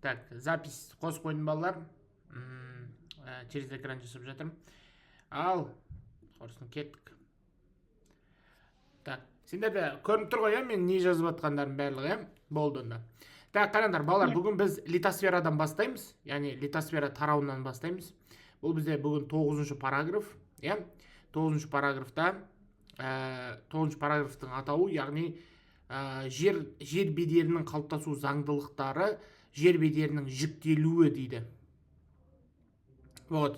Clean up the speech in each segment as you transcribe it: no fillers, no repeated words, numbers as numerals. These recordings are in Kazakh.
Так, запись қосып қойдым балалар. Через экран жасап жатырмын. Ал, құрсын кеттік. Так, сендерде көрініп тұр ғой, мен не жазып жатқандарым барлығы, болды онда. Так, қараңдар балалар, бүгін біз литосферадан бастаймыз, яғни литосфера тарауынан бастаймыз. Бұл бізде бүгін 9-шы параграф, 9-шы параграфта 9-шы параграфтың атауы, яғни жер бедерінің қалыптасу заңдылықтары, жер бедерінің жүктелуі дейді. Вот.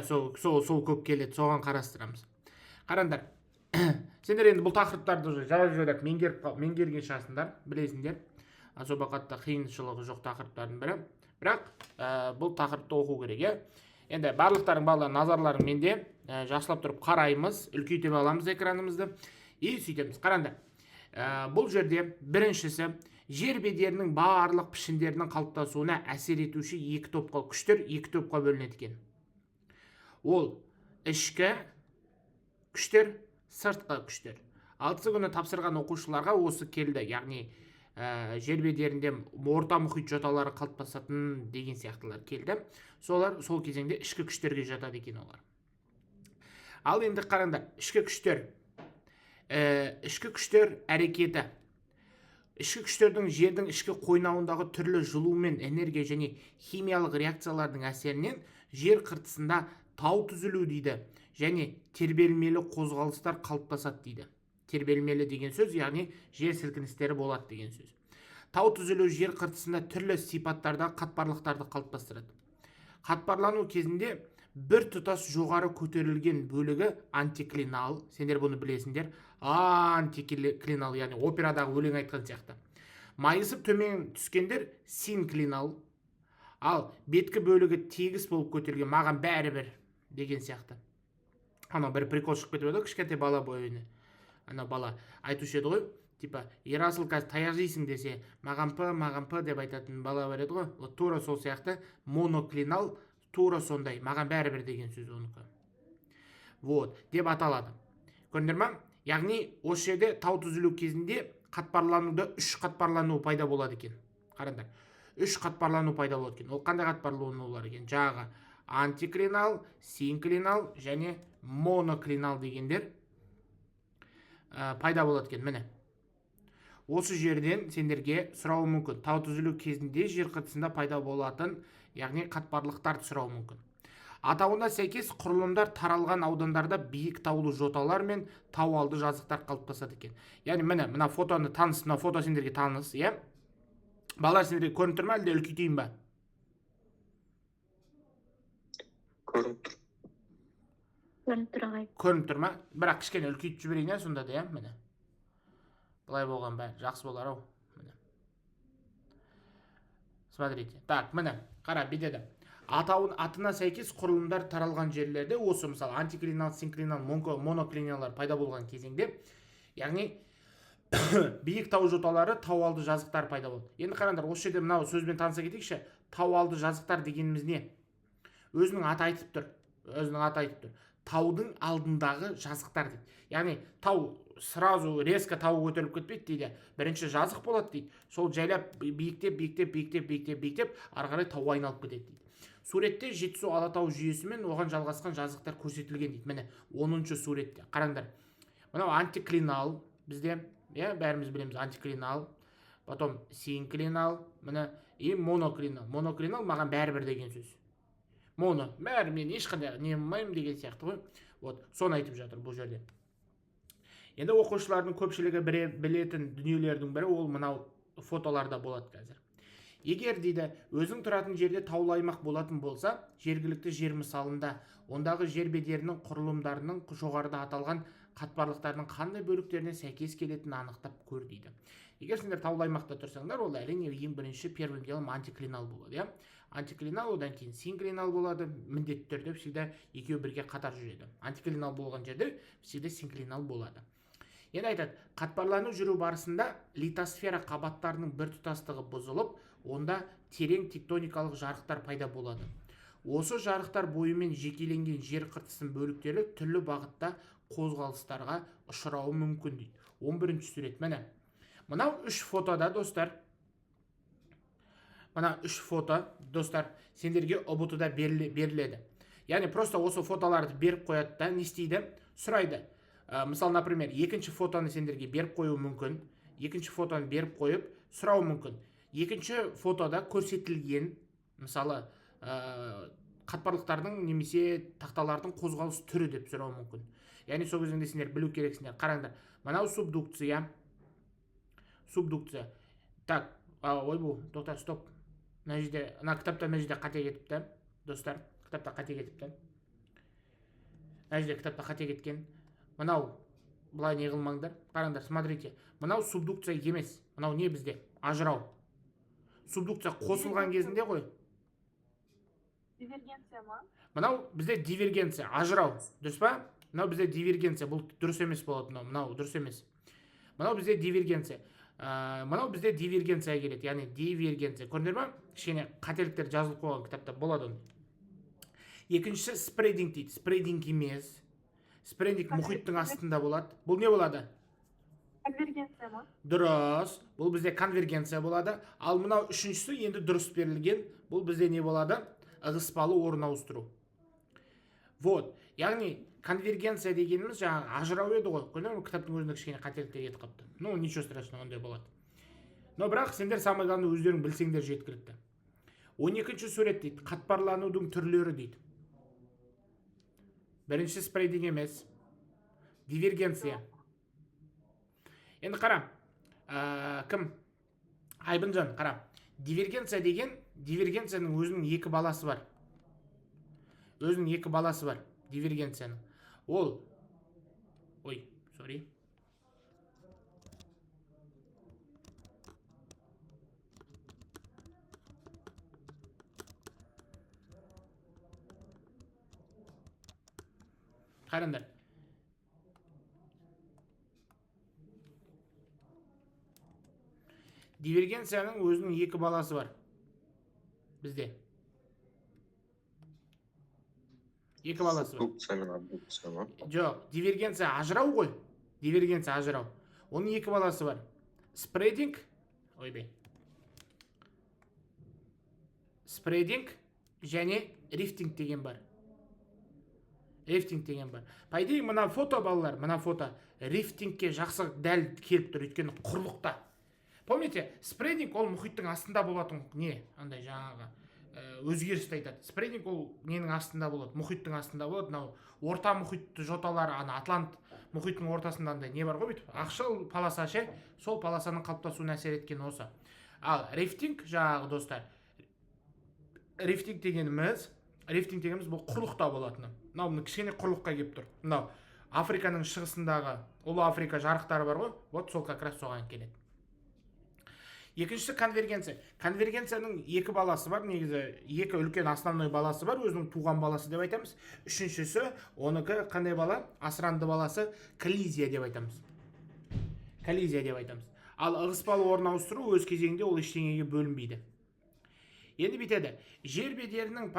Сол көп келеді, соған қарастырамыз. Қараңдар. Сендер енді бұл тақырыптарды жазып меңгерген шығасыңдар, білесіңдер. Особо қатты қиыншылығы жоқ тақырыптардың бірі. Бірақ бұл тақырыпты оқу керек, Енді барлықтарың балалар назарларың менде, жақсылап тұрып қараймыз, үлкейтіп аламыз экранымызды. И сөйтеміз. Қараңдар. Бұл жерде біріншісі жер бедерінің барлық пішіндерінің қалыптасуына әсер етуші күштер екі топқа бөлінеді екен. Ол ішкі күштер, сыртқы күштер. 6 күні тапсырған оқушыларға осы келді, яғни жер бедерінде орта мұхит жоталары қалыптасатын деген сияқтылар келді. Солар сол кезеңде ішкі күштерге жатады екен олар. Ал енді қараңдар, ішкі күштер әрекеті. Ішкі күштердің жердің ішкі қойнауындағы түрлі жылу мен энергия және химиялық реакциялардың әсерінен жер қыртысында тау түзілу дейді, және тербелмелі қозғалыстар қалыптасады дейді. Тербелмелі деген сөз, яғни жер сілкіністері болады деген сөз. Тау түзілу жер қыртысында түрлі сипаттарда қатпарлықтарды қалыптастырады. Қатпарлану кезінде бір тұтас жоғары көтерілген бөлігі антиклинал, сендер бұны білесіңдер, антиклинал, яғни операдағы өлең айтқан сияқты. Майысып төмен түскендер синклинал, ал беткі бөлігі тегіс болып көтерілген, маған бәрібір деген сияқты. Ана бір прикол шығып кетіп еді, кішкентай бала бойыны. Ана бала айтушы еді ғой, типа, Ерасыл қазір таяқ жейсің десе, маған пы деп айтатын бала бар еді ғой. Тура сол сияқты моноклинал, тура сондай, маған бәрібір деген сөз оныкі. Вот, деп аталады. Көрдіңдер ма? Яғни, осы жерде тау түзілу кезінде қатпарлануда 3 қатпарлану пайда болады екен. Қараңдар, 3 қатпарлану пайда болады екен. Ол қандай қатпарланулар екен? Жағы антиклинал, синклинал және моноклинал дегендер пайда болады екен. Міне. Осы жерден сендерге сұрауы мүмкін. Тау түзілу кезінде жер қыртысында пайда болатын, яғни қатпарлықтар сұрауы мүмкін. Атауына сәйкес құрылымдар таралған аудандарда биік таулы жоталар мен тау алды жазықтар қалыптасады екен. Яғни мына фотоны таныс, мына фото сендерге таныс, Балалар сендерге көрініп тұр ма, әлде үлкейтейін ба? Көрініп тұр. Көрініп тұр ма? Бірақ кішкене үлкейтіп жіберейін, сонда да, міне. Бұлай болған бәрі жақсы болар ау. Смотрите. Так, міне, қара, бедеді. Атына сәйкес құрылымдар таралған жерлерде, осы мысалы антиклинал, синклинал, моноклиналар пайда болған кезеңде, яғни биік тау жоталары, тау алды жазықтар пайда болды. Енді қараңдар, осы жерде мынау сөзбен таныса кетейікші, тау алды жазықтар дегеніміз не? Өзінің аты айтып тұр. Таудың алдындағы жазықтар дейді. Яғни тау сразу резко тау көтеріліп кетпейді дейді. Бірінші жазық болады дейді. Сол жайлап биіктеп, ары қарай тау айналып кетеді дейді. Суретте Жетісу Алатау жүйесімен оған жалғасқан жазықтар көрсетілген дейді. Міне 10-шы суретте. Қараңдар. Мынау антиклинал бізде, бәріміз білеміз антиклинал, потом синклинал, міне и моноклинал. Моноклинал маған бәрібір деген сөз. Моно, бәрі мен ешқандай не болмаймын деген сияқты ғой. Вот, соны айтып жатыр бұл жерде. Енді оқушылардың көпшілігі білетін дүниелердің бірі ол мынау фотоларда болады қазір. Егер дейді, өзің тұратын жерде таулы аймақ болатын болса, жергілікті жер мысалында, ондағы жер бедерінің құрылымдарының жоғарыда аталған қатпарлықтардың қандай бөліктеріне сәйкес келетінін анықтап көр дейді. Егер сендер таулы аймақта тұрсаңдар, ол әрине ең бірінші первым делом антиклинал болады, Антиклинал, одан кейін синклинал болады, міндетті түрде всегда екеуі бірге қатар жүреді. Антиклинал болған жерде всегда синклинал болады. Енді айтады, қатпарлану жүру барысында литосфера қабаттарының бір тұтастығы бұзылып, онда терең тектоникалық жарықтар пайда болады. Осы жарықтар бойымен жекеленген жер қыртысының бөліктері түрлі бағытта қозғалыстарға ұшырауы мүмкін дейді. 11-ші сурет. Міне. Мынау 3 фотода достар. мына 3 фото достар сендерге ұбт-да беріледі. Яғни просто осы фотоларды беріп қояды да не істейді, сұрайды. Мысалы, например, екінші фотоны сендерге беріп қою мүмкін, екінші фотоны беріп қойып сұрау мүмкін. Екінші фотода көрсетілген мысалы қатпарлықтардың немесе тақталардың қозғалыс түрі деп сұрау мүмкін. Яғни сол кезеңде сендер білу керексіңдер. Қараңдар, мынау субдукция. Так, ойбу, тоқта, стоп. Мына жерде, ана кітапта мына жерде қате кетіпті, достар. Кітапта қате кетіпті. Мына жерде кітапта қате кеткен. Мынау былай не қылмаңдар. Қараңдар, смотрите. Мынау субдукция емес. Мынау не бізде? Ажырау. Субдукция қосылған кезінде ғой. Дивергенция ма? Мынау бізде дивергенция, ажырау. Дұрыс па? Мынау бізде дивергенция. Бұл дұрыс емес болады. Мынау дұрыс емес. Мынау бізде дивергенция. Мынау бізде дивергенция келеді. Яғни дивергенция. Көрдіңдер ма? Кішкене қателіктер жазылып қойған кітапта болады. Екіншісі спрединг дейді. Спрединг емес. Спрединг мұхиттың астында болады. Бұл не болады? Конвергенция ма? Дұрыс. Бұл бізде конвергенция болады. Ал мынау үшіншісі енді дұрыс берілген. Бұл бізде не болады? Ығыспалы орын ауыстыру. Вот. Яғни конвергенция дегеніміз жаңағы ажырау еді ғой. Көрдіңіз ме? Кітаптың өзінде кішкене қателіктер кетіп қалыпты. Ну, ничего страшного, ондай болады. Но бірақ сендер самое главное өздерің білсеңдер жеткілікті. 12-ші сурет дейді. Қатпарланудың түрлері дейді. Бірінші спрединг емес. Дивергенция. Енді қара. Кім? Айбынжан, қара. Дивергенция деген, дивергенцияның өзінің екі баласы бар. Өзінің екі баласы бар. Дивергенцияның. Ол. Ой, sorry. Қараңдар. Дивергенцияның өзінің екі баласы бар. Бізде. Екі баласы бар. Субдукция мен абдукция ма? Жоқ, дивергенция ажырау ғой. Дивергенция ажырау. Оның екі баласы бар. Спрединг, ойбай. Спрединг және рифтинг деген бар. Рифтинг деген бар. По идее, мына фото балалар, мына фото рифтингке жақсы дәл келіп тұр, өйткені құрлықта. Помните, спрединг ол мұхиттың астында болатын не? Андай жаңағы өзгерісті айтады. Спрединг ол ненің астында болады? Мұхиттың астында болады. Мынау орта мұхитты жоталары, ана Атлант мұхиттың ортасында андай не бар ғой бүйтіп? Ақшыл полоса ше, сол полосаның қалыптасуына әсер еткен осы. Ал рифтинг жаңағы достар. Рифтинг дегеніміз бұл құрлықта болатыны. Мынау кішкене құрлыққа келіп тұр. Мынау Африканың шығысындағы Ұлы Африка жарықтары бар ғой? Вот сол как раз соған келеді. Екіншісі конвергенция. Конвергенцияның екі баласы бар, негізі екі үлкен основной баласы бар, өзінің туған баласы деп айтамыз. Үшіншісі, оныкі қандай бала? Асыранды баласы, коллизия деп айтамыз. Коллизия деп айтамыз. Ал ығыспалы орын ауыстыру өз кезегінде ол ештеңеге бөлінбейді. Енді бетеді. Жер бедерінің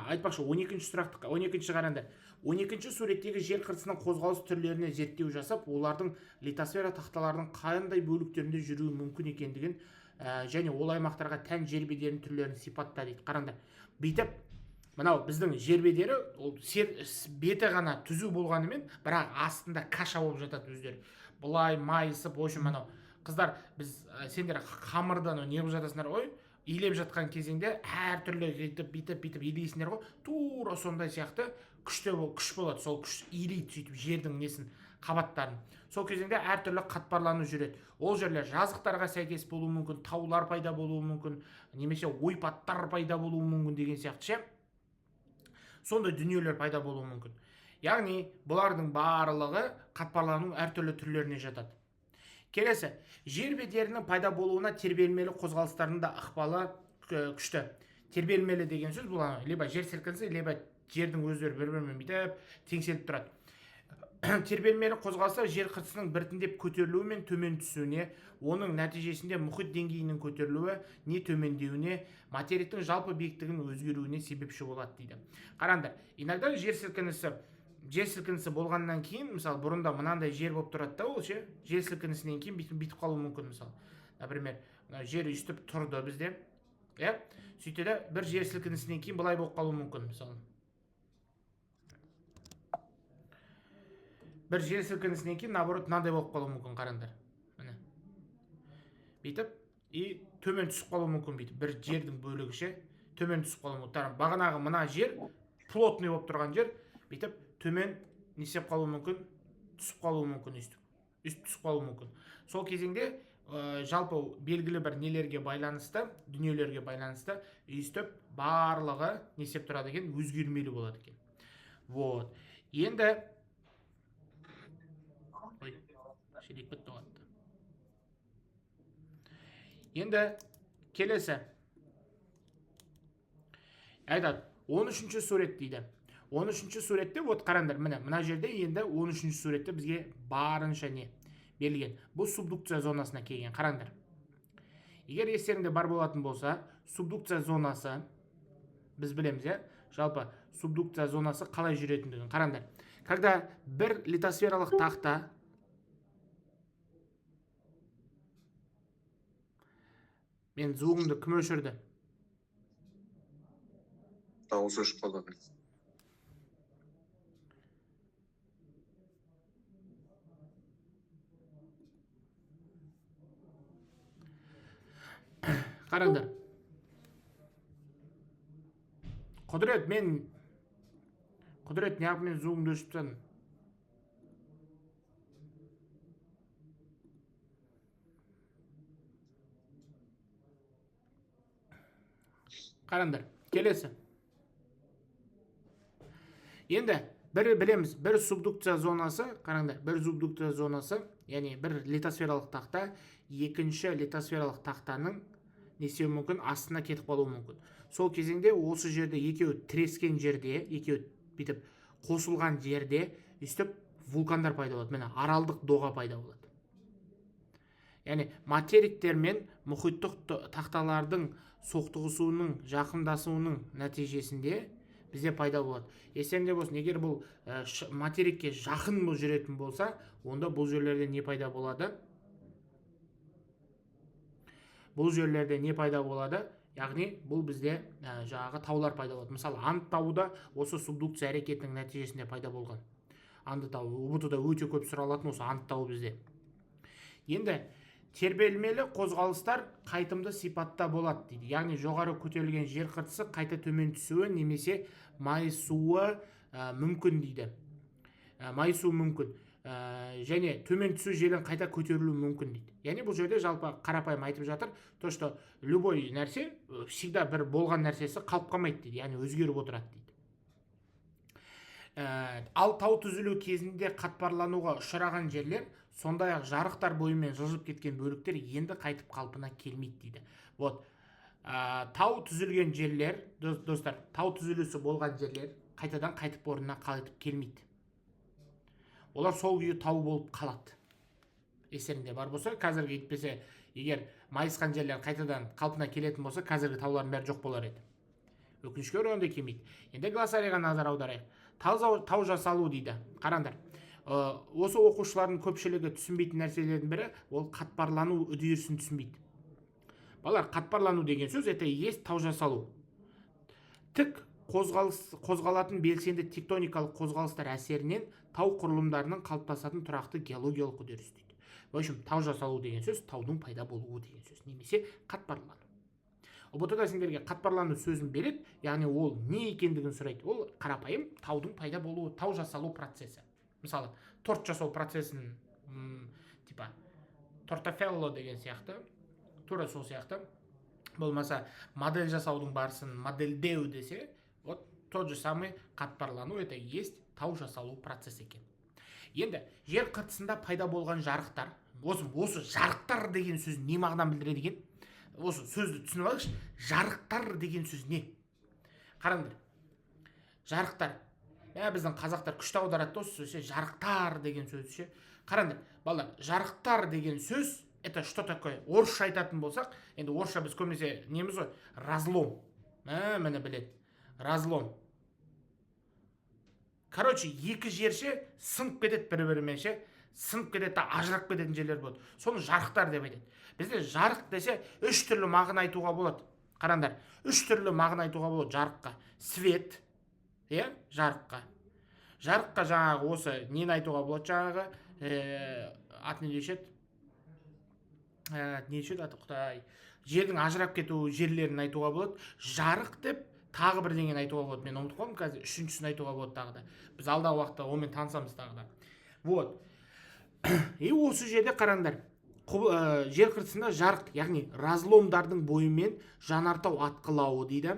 айтпақшы 12-ші сұрақты, 12-ші қараңдар. 12-ші суреттегі жер қыртысының қозғалыс түрлеріне зерттеу жасап, олардың литосфера тақталарының қандай бөліктерінде жүруі мүмкін екендігін және ол аймақтарға тән жер бедерінің түрлерін сипатта дейді. Қараңдар. Бүйтіп, мынау біздің жер бедері, ол беті ғана түзу болғанымен, бірақ астында каша болып жатады өздері. Бұлай майысып, ойшын мынау. Қыздар, сендер қамырдан не қылып жатасыңдар ғой? Илеп жатқан кезеңде әртүрлі бүйтіп илейсіңдер ғой, тура сондай сияқты күш болады. Сол күш илейді сөйтіп жердің несін, қабаттарын. Сол кезеңде әртүрлі қатпарлану жүреді. Ол жерлер жазықтарға сәйкес болуы мүмкін, таулар пайда болуы мүмкін, немесе ойпаттар пайда болуы мүмкін деген сияқты ше. Сондай дүниелер пайда болуы мүмкін. Яғни бұлардың барлығы қатпарлану әртүрлі түрлеріне жатады. Келесі, жер бедерінің пайда болуына тербелмелі қозғалыстарында ықпалы күшті. Тербелмелі деген сөз бұл либо жер сілкінсе, либо жердің өздері бір-бірімен бүйтіп теңселіп тұрады. Тербелмелі қозғалыстар жер қыртысының біртіндеп көтерілуі мен төмен түсуіне, оның нәтижесінде мұхит деңгейінің көтерілуі не төмендеуіне, материктің жалпы биіктігінің өзгеруіне себепші болады дейді. Қараңдар, иногда жер сілкінісі болғаннан кейін, мысалы, бұрында мынандай жер болып тұрады да, ол ше, жер сілкінісінен кейін бүйтіп қалуы мүмкін, мысалы. Например, жер үстіп тұрды бізде, иә, сөйтсе де бір жер сілкінісінен кейін былай болып қалуы мүмкін. Мысалы бір жер сілкінісінен кейін наоборот мынандай болып қалуы мүмкін. Қараңдар, міне бүйтіп и төмен түсіп қалуы мүмкін. Бүйтіп бір жердің бөлігі ше төмен түсіп қалуы мүмкін. Бағанағы мына жер плотный болып тұрған жер бүйтіп төмен не істеп қалуы мүмкін, түсіп қалуы мүмкін, үст түсіп қалуы мүмкін. Сол кезеңде жалпы белгілі бір нелерге байланысты, дүниелерге байланысты өйстіп барлығы не істеп тұрады екен, өзгермелі болады екен. Вот. Енді шелек бітті оғатты. Енді келесі айтады 13-ші сурет дейді. 13-ші суретте вот қараңдар, мына жерде енді 13-ші суретте бізге барынша не берілген. Бұл субдукция зонасына келген. Қараңдар. Егер естеріңде бар болатын болса, субдукция зонасы біз білеміз, иә? Жалпы субдукция зонасы қалай жүретіндігін. Қараңдар. Когда бір литосфералық тақта мен звугымды кім өшірді? Дауыс өшіп қалады. Қараңдар. Құдірет, неғып мен звугымды өшіп тастадым? Қараңдар, келесі. Енді бір білеміз, бір субдукция зонасы, қараңдар, бір субдукция зонасы, яғни бір литосфералық тақта, екінші литосфералық тақтаның несі мүмкін, астына кетіп қалуы мүмкін. Сол кезеңде осы жерде екеуі тірескен жерде, екеуі бүйтіп қосылған жерде өйстіп вулкандар пайда болады. Міне аралдық доға пайда болады. Яғни материктер мен мұхиттық тақталардың соқтығысуының, жақындасуының нәтижесінде бізде пайда болады. Естеріңде болсын, егер бұл материкке жақын жүретін болса, онда бұл жерлерде не пайда болады? Бұл жерлерде не пайда болады? Яғни бұл бізде жаңағы таулар пайда болады. Мысалы, Анд тауы да осы субдукция әрекетінің нәтижесінде пайда болған. Анд тауы, ұбт-да өте көп сұралатын осы Анд тауы бізде. Енді тербелмелі қозғалыстар қайтымды сипатта болады дейді. Яғни жоғары көтерілген жер қыртысы қайта төмен түсуі немесе майысуы мүмкін дейді. Майысуы мүмкін. Және төмен түсу желін қайта көтерілуі мүмкін дейді. Яғни бұл жерде жалпы қарапайым айтып жатыр, то что любой нәрсе всегда бір болған нәрсесі қалып қалмайды дейді. Яғни өзгеріп отырады дейді. Ал тау түзілу кезінде қатпарлануға ұшыраған жерлер, сондай-ақ жарықтар бойымен жылжып кеткен бөліктер енді қайтып қалпына келмейді дейді. Вот. Тау түзілген жерлер, достар, тау түзілісі болған жерлер қайтадан қайтып орнына қайтып келмейді. Олар сол күйі тау болып қалады. Естеріңде бар болса, қазіргі етпесе, егер майысқан жерлер қайтадан қалпына келетін болса, қазіргі таулардың бәрі жоқ болар еді. Өкінішке орай ондай келмейді. Енді глоссарийға назар аударайық. Тау жасалу дейді. Қараңдар. Осы оқушылардың көпшілігі түсінбейтін нәрселердің бірі, ол қатпарлану үдерісін түсінбейді. Балалар, қатпарлану деген сөз, это есть тау жасалу. Тік қозғалатын белсенді тектоникалық қозғалыстар әсерінен тау құрылымдарының қалыптасатын тұрақты геологиялық үдеріс дейді. В общем, тау жасалу деген сөз таудың пайда болуы деген сөз, немесе қатпарлану. ұбт-да сендерге қатпарлану сөзін береді, яғни ол не екендігін сұрайды. Ол қарапайым таудың пайда болуы, тау жасалу процесі. Мысалы, торт жасау процесін, типа тортафелло деген сияқты, тура сол сияқты. Болмаса модель жасаудың барысын модельдеу десе, вот тот же самый қатпарлану, это есть тау жасалу процесі екен. Енді жер қыртысында пайда болған жарықтар, осы жарықтар деген сөз не мағынаны білдіреді екен? Осы сөзді түсініп алайықшы. Жарықтар деген сөз не? Қараңдар. Жарықтар. Біздің қазақтар күшті аударады осы сөз, жарықтар деген сөз ше. Қараңдар. Балалар, жарықтар деген сөз, это что такое? Орысша айтатын болсақ, енді орысша біз көбінесе неміз ғой? Разлом. Мені біледі. Разлом. Короче, екі жерше сынып кетеді бір-бірімен ше. Сынып кетеді, ажырап кететін жерлер болады. Соны жарықтар деп айтады. Бізде жарық десе үш түрлі мағына айтуға болады. Қараңдар, үш түрлі мағына айтуға болады жарыққа. Свет, жарыққа. Жарыққа жаңағы осы нені айтуға болады жаңағы, аты не деуші еді? Не деуші еді аты, Құдай. Жердің ажырап кету жерлерін айтуға болады. Жарық деп тағы бірдеңені айтуға болады. Мен ұмытып қалдым қазір, үшіншісін айтуға болады тағы да. Біз алдағы уақытта онымен танысамыз тағы да. Вот. Осы жерде қараңдар. Жер қыртысында жарық, яғни разломдардың бойымен жанартау атқылауы дейді.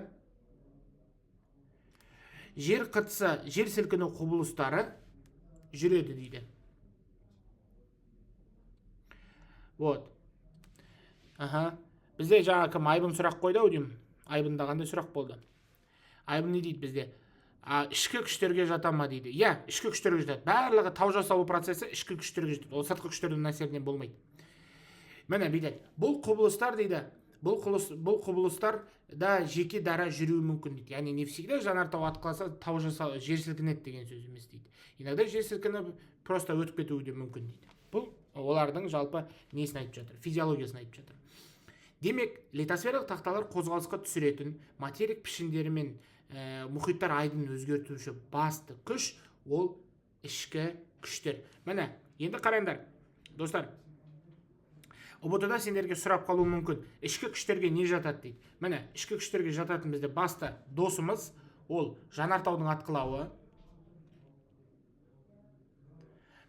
Жер қыртысы, жер сілкіну құбылыстары жүреді дейді. Вот. Бізде жаңа кім Айбын сұрақ қойды ау деймін. Айбында қандай сұрақ болды? Айбын не дейді бізде? Ішкі күштерге жата ма дейді. Ішкі күштерге жатады. Барлығы тау жасалу процесі ішкі күштерге жатады. Ол сыртқы күштердің әсерінен болмайды. Міне бүйтеді. Бұл құбылыстар дейді. Бұл құбылыстар да жеке дара жүруі мүмкін дейді. Яғни не всегда жанартау атқыласа тау жасалу, жер сілкінеді деген сөз емес дейді. Иногда жер сілкініп просто өтіп кетуі де мүмкін дейді. Бұл олардың жалпы несін айтып жатыр, физиологиясын айтып жатыр. Демек, литосфералық тақталар қозғалысқа түсіретін материк пішіндері мен мұхиттар айдын өзгертуші басты күш ол ішкі күштер. Міне, енді қараңдар, достар. ОБТ-да сендерге сұрақ қалуы мүмкін. Ішкі күштерге не жатады дейді. Міне, ішкі күштерге жататын бізде басты досымыз ол жанартаудың атқылауы.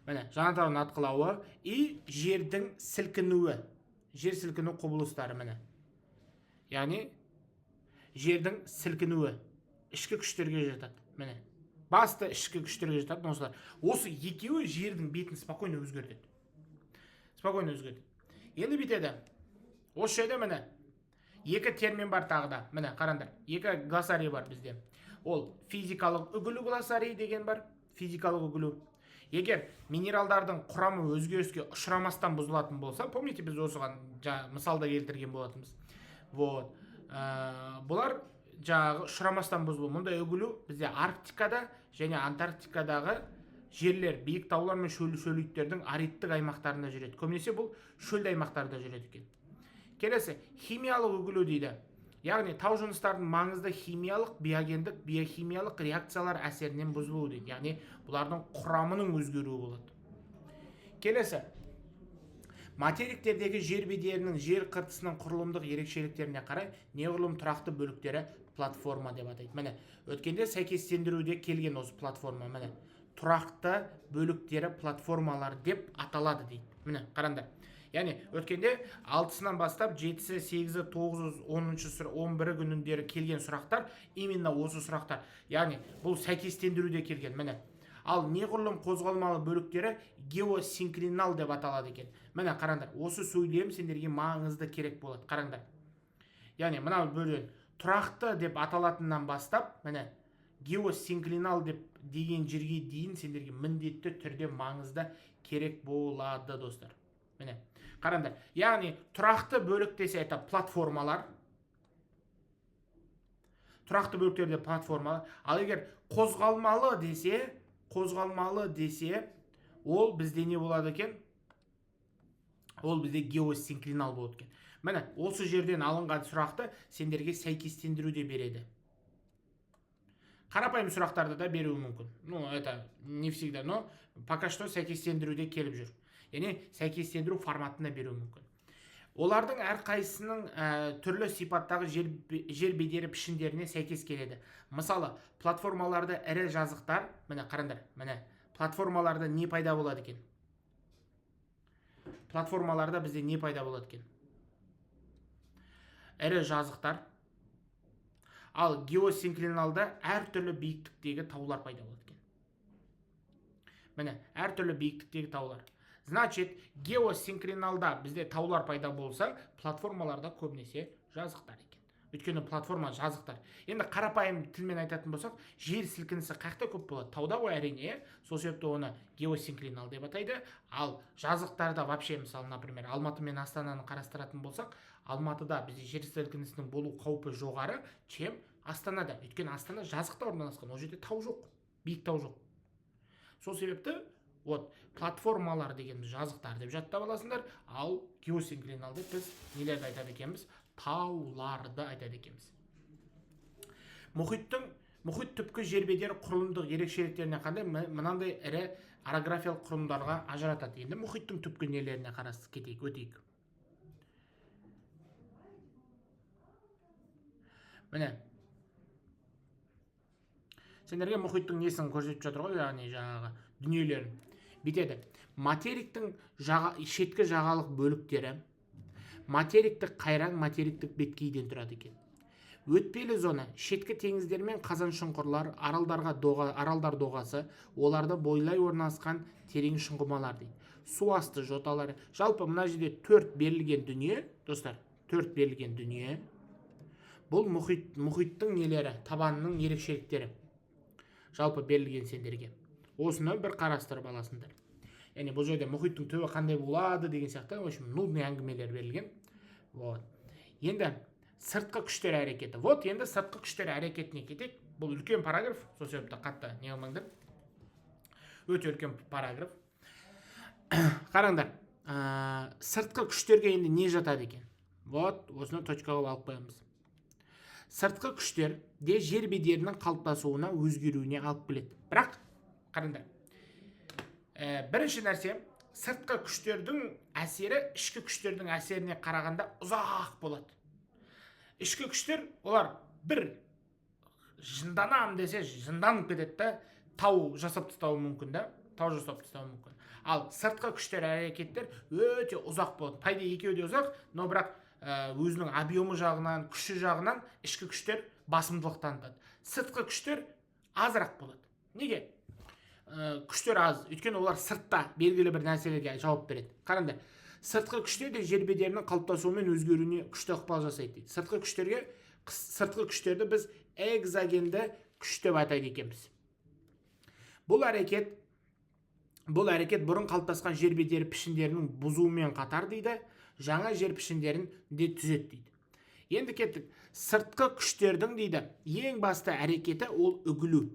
Міне, жанартаудың атқылауы и жердің сілкінуі. Жер сілкіну құбылыстары міне. Яғни жердің сілкінуі ішкі күштерге жатады. Міне. Басты ішкі күштерге жатады. Осы екеуі жердің бетін спокойно өзгертеді. Спокойно өзгертеді. Енді бүйтеді. Осы жерде міне екі термин бар тағы да. Міне қараңдар. Екі глоссарий бар бізде. Ол физикалық үгілу глоссарий деген бар. Физикалық үгілу. Егер минералдардың құрамы өзгеріске ұшырамастан бұзылатын болса, помните, біз осыған мысалда келтірген болатынбыз. Вот. Бұлар жаңағы ұшырамастан бұзылу. Мұндай үгілу бізде Арктикада және Антарктикадағы жерлер, биік таулар мен шөлейттердің аридтік аймақтарында жүреді. Көбінесе бұл шөлді аймақтарда жүреді екен. Келесі, химиялық үгілу дейді. Яғни тау жыныстардың маңызды химиялық, биогендік, биохимиялық реакциялар әсерінен бұзылуы дейді. Яғни бұлардың құрамының өзгеруі болады. Келесі, материктердегі жер бедерінің жер қыртысының құрылымдық ерекшеліктеріне қарай неғұрлым тұрақты бөліктері платформа деп атайды. Міне, өткенде сәйкестендіруде келген осы платформа. Міне, тұрақты бөліктері платформалар деп аталады дейді. Міне, қараңдар. Яғни, өткенде 6-сынан бастап 7-сі, 8-сі, 9-сі, 10-сі, 11-і күніндері келген сұрақтар, именно осы сұрақтар. Яғни, бұл сәйкестендіруде келген. Міне, ал неғұрлым қозғалмалы бөліктері геосинклинал деп аталады екен. Міне, қараңдар, осы сөйлем сендерге маңызды керек болады. Қараңдар. Яғни, мына бөлген тұрақты деп аталатыннан бастап, міне, геосинклинал деген жерге дейін сендерге міндетті түрде маңызды керек болады, достар. Міне, қараңдар. Яғни, тұрақты бөлік десе это платформалар. Тұрақты бөліктерде платформалар. Ал егер қозғалмалы десе, ол бізде не болады екен? Ол бізде геосинклинал болады екен. Міне, осы жерден алынған сұрақты сендерге сәйкестендіруде береді. Қарапайым сұрақтарды да беруі мүмкін. Это не всегда, но пока что сәйкестендіруде келіп жүр. Яғни сәйкестендіру форматына беруі мүмкін. Олардың әрқайсының түрлі сипаттағы жер бедері пішіндеріне сәйкес келеді. Мысалы, платформаларда ірі жазықтар, міне қараңдар, міне платформаларда не пайда болады екен? Платформаларда бізде не пайда болады екен? Ірі жазықтар. Ал геосинклиналда әртүрлі биіктіктегі таулар пайда болады екен. Міне, әртүрлі биіктіктегі таулар. Значит, геосинклиналда бізде таулар пайда болса, платформаларда көбінесе жазықтар екен. Өйткені платформа жазықтар. Енді қарапайым тілмен айтатын болсақ, жер сілкінісі қақта көп болады. Тауда ғой әрине, сол себепті оны геосинклинал деп атайды. Ал жазықтарда вообще, мысалы, например, Алматы мен Астананы қарастыратын болсақ, Алматыда бізде жер сілкінісінің болу қаупі жоғары, чем Астанада. Өйткені Астана жазықта орналасқан, ол жерде тау жоқ, биік тау жоқ. Сол себепті платформалар деген жазықтар деп жаттап аласыңдар, ал геосинклиналды біз нелерді айтады екенбіз? тауларды айтады екенбіз. Мұхит түпкі жер бедері құрылымдық ерекшеліктеріне қандай мынандай ірі орографиялық құрылымдарға ажыратады. Енді мұхиттың түпкі нелеріне қарасып кетейік, өтейік. Міне, сендерге мұхиттың несін көрсетіп жатыр ғой, яғни жаңағы дүниелерін. Бетеді. Материктің шеткі жағалық бөліктері материктік қайраң, материктік беткейден тұрады екен. Өтпелі зона шеткі теңіздер мен қазан шұңқырлар, аралдар доғасы, оларды бойлай орналасқан терең шұңғымалар дейді. Су асты жоталары. Жалпы мына жерде 4 берілген дүние, достар, 4 берілген дүние. Бұл мұхиттың нелері, табанының ерекшеліктері. Жалпы берілген сендерге. Осыны бір қарастырып аласыңдар. Яғни бұл жерде мұхиттың түбі қандай болады деген сияқты, в общем, нудный әңгімелер берілген. Вот. Енді сыртқы күштер әрекеті. Вот, енді сыртқы күштер әрекетіне кетейік. Бұл үлкен параграф, сол себепті қатты не қылмаңдар. Өте үлкен параграф. Қараңдар, сыртқы күштерге енді не жатады екен? Вот, осыны точкаға алып қоямыз. Сыртқы күштер де жер бедерінің қалыптасуына, өзгеруіне алып келеді. Бірақ, қараңдар, бірінші нәрсе, сыртқы күштердің әсері ішкі күштердің әсеріне қарағанда ұзақ болады. Ішкі күштер, олар бір жынданам десе жынданып кетеді да, тау жасап тастауы мүмкін да, тау жасап тастауы мүмкін. Ал сыртқы күштер әрекеттер өте ұзақ болады. Пайда екеуі де ұзақ, но бірақ өзінің объемы жағынан, күші жағынан ішкі күштер басымдылық танытады. Сыртқы күштер азырақ болады. Неге? Күштер аз, өйткені олар сыртта белгілі бір нәрселерге жауап береді. Қараңдар, сыртқы күштер де жер бедерінің қалыптасуы мен өзгеруіне күшті ықпал жасайды дейді. Сыртқы күштерді біз экзогенді күш деп атайды екенбіз. Бұл әрекет бұрын қалыптасқан жер бедері пішіндерінің бұзуымен қатар дейді, жаңа жер пішіндерін де түзет дейді. Енді кеттік, сыртқы күштердің дейді, ең басты әрекеті ол үгілу.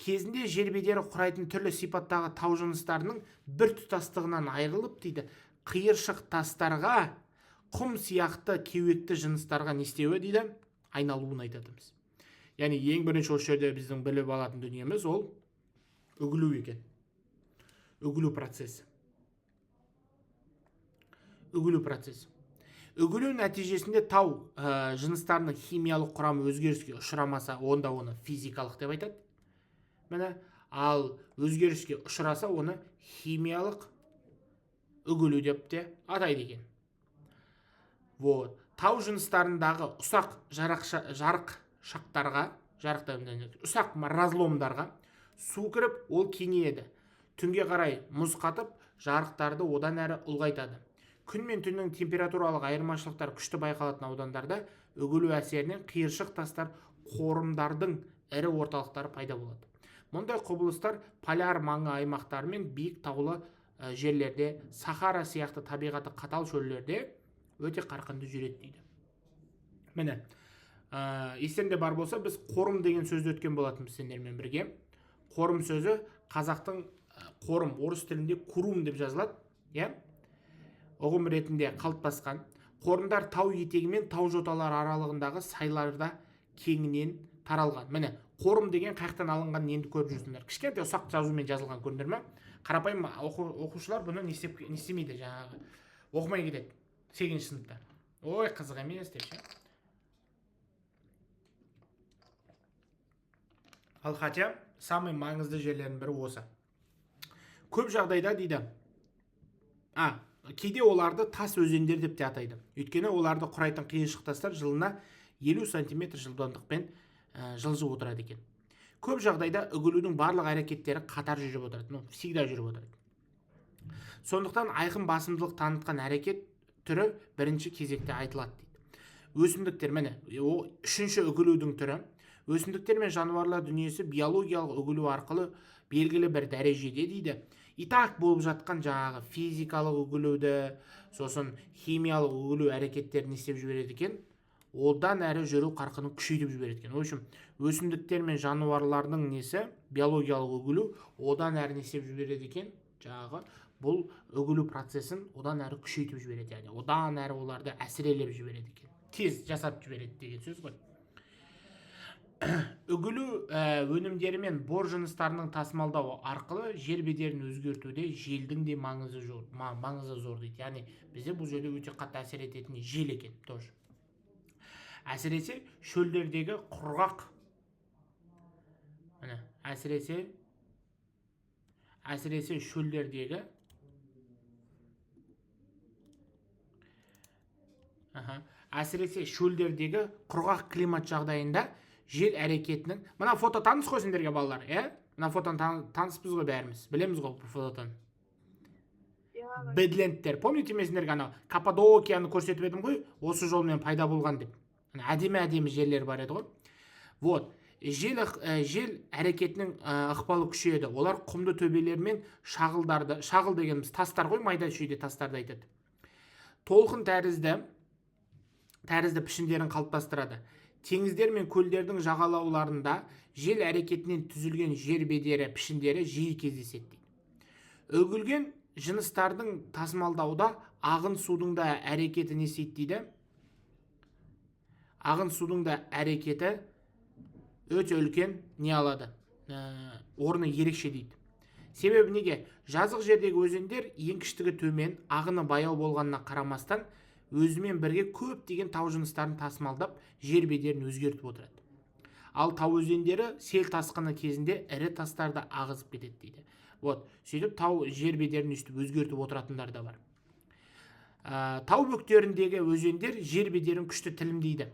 Кезінде жер бедері құрайтын түрлі сипаттағы тау жыныстарының бір тұтастығынан айырылып дейді, қиыршық тастарға, құм сияқты кеуекті жыныстарға не істеуі дейді, айналуын айтатымыз. Яғни ең бірінші осы жерде біздің біліп алатын дүниеміз ол үгілу екен. Үгілу процесі. Үгілу нәтижесінде тау жыныстарының химиялық құрамы өзгеріске ұшырамаса, онда оны физикалық деп айтады. Ал өзгеріске ұшыраса, оны химиялық үгілу деп те атайды екен. Вот. Тау жыныстарындағы ұсақ ұсақ разломдарға су кіріп, ол кеңейеді. Түнге қарай мұз қатып, жарықтарды одан әрі ұлғайтады. Күн мен түннің температуралық айырмашылықтар күшті байқалатын аудандарда үгілу әсерінен қиыршық тастар қорымдардың ірі орталықтары пайда болады. Мұндай құбылыстар поляр маңы аймақтары мен биік таулы жерлерде, Сахара сияқты табиғаты қатал шөлдерде өте қарқынды жүреді дейді. Міне, естеріңде бар болса, біз қорым деген сөзді өткен болатынбыз сендермен бірге. Қорым сөзі қазақтың қорым, орыс тілінде курум деп жазылады, ұғым ретінде қалыптасқан. Қорымдар тау етегі мен тау жоталары аралығындағы сайларда кеңінен таралған. Міне, қорым деген қаяқтан алынған енді көріп жүрсіңдер. Кішкентай ұсақ жазумен жазылған, көрдіңдер ме? Қарапайым оқушылар бұны не істемейді, жаңағы оқымай кетеді 8-ші сыныпта. Ой, қызық емес деп ше. Ал хотя самый маңызды жерлердің бірі осы. Көп жағдайда дейді, кейде оларды тас өзендер деп те атайды. Өйткені оларды құрайтын қиыршық тастар жылына 50 см жылдамдықпен жылжып отырады екен. Көп жағдайда үгілудің барлық әрекеттері қатар жүріп отырады, всегда жүріп отырады. Сондықтан айқын басымдылық танытқан әрекет түрі бірінші кезекте айтылады дейді. Өсімдіктер, міне, үшінші үгілудің түрі. Өсімдіктер мен жануарлар дүниесі биологиялық үгілу арқылы белгілі бір дәрежеде дейді. Итак болып жатқан жаңағы физикалық үгілуді, сосын химиялық үгілу әрекеттерін істеп жібереді екен. Одан әрі жүру қарқынын күшейтіп жібереді екен. Өшім, өсімдіктер мен жануарлардың несі биологиялық үгілу одан әрі істеп жібереді екен. Жаңағы бұл үгілу процесін одан әрі күшейтіп жібереді, яғни одан әрі оларды әсірелеп жібереді екен, тез жасап жібереді деген сөз ғой. Үгілу өнімдері мен бор жыныстарының тасымалдауы арқылы жер бедерін өзгертуде желдің де маңызы зор дейді. Яғни бізде бұл жерде өте қатты әсер ететін жел екен тоже. Әсіресе шөлдердегі құрғақ, әсіресе шөлдердегі құрғақ климат жағдайында жел әрекетінің, мына фото таныс қой сендерге балалар, мына фотоны таныспыз ғой бәріміз, білеміз ғой бұл фотоны. Бэдленттер, помните мен сендерге анау Каппадокияны көрсетіп едім ғой, осы жолмен пайда болған деп. Әдемі жерлер бар еді ғой. Вот, жел әрекетінің ықпалы күшейеді. Олар құмды төбелер мен шағыл дегеніміз тастар ғой, майда шүйде тастарды айтады. Толқын тәрізді пішіндерін қалыптастырады. Теңіздер мен көлдердің жағалауларында жел әрекетінен түзілген жер бедері пішіндері жиі кездеседі дейді. Үгілген жыныстардың тасымалдауда ағын судың да әрекеті не істейді дейді? Ағын судың да әрекеті өте үлкен не алады? Орны ерекше дейді. Себебі неге? Жазық жердегі өзендер еңкіштігі төмен, ағыны баяу болғанына қарамастан, өзімен бірге көп деген тау жыныстарын тасымалдап, жер бедерін өзгертіп отырады. Ал тау өзендері сел тасқыны кезінде ірі тастарды ағызып кетеді дейді. Вот, сөйтіп тау жер бедерін өзгертіп отыратындар да бар. Тау бөктеріндегі өзендер жер бедерін күшті тілімдейді.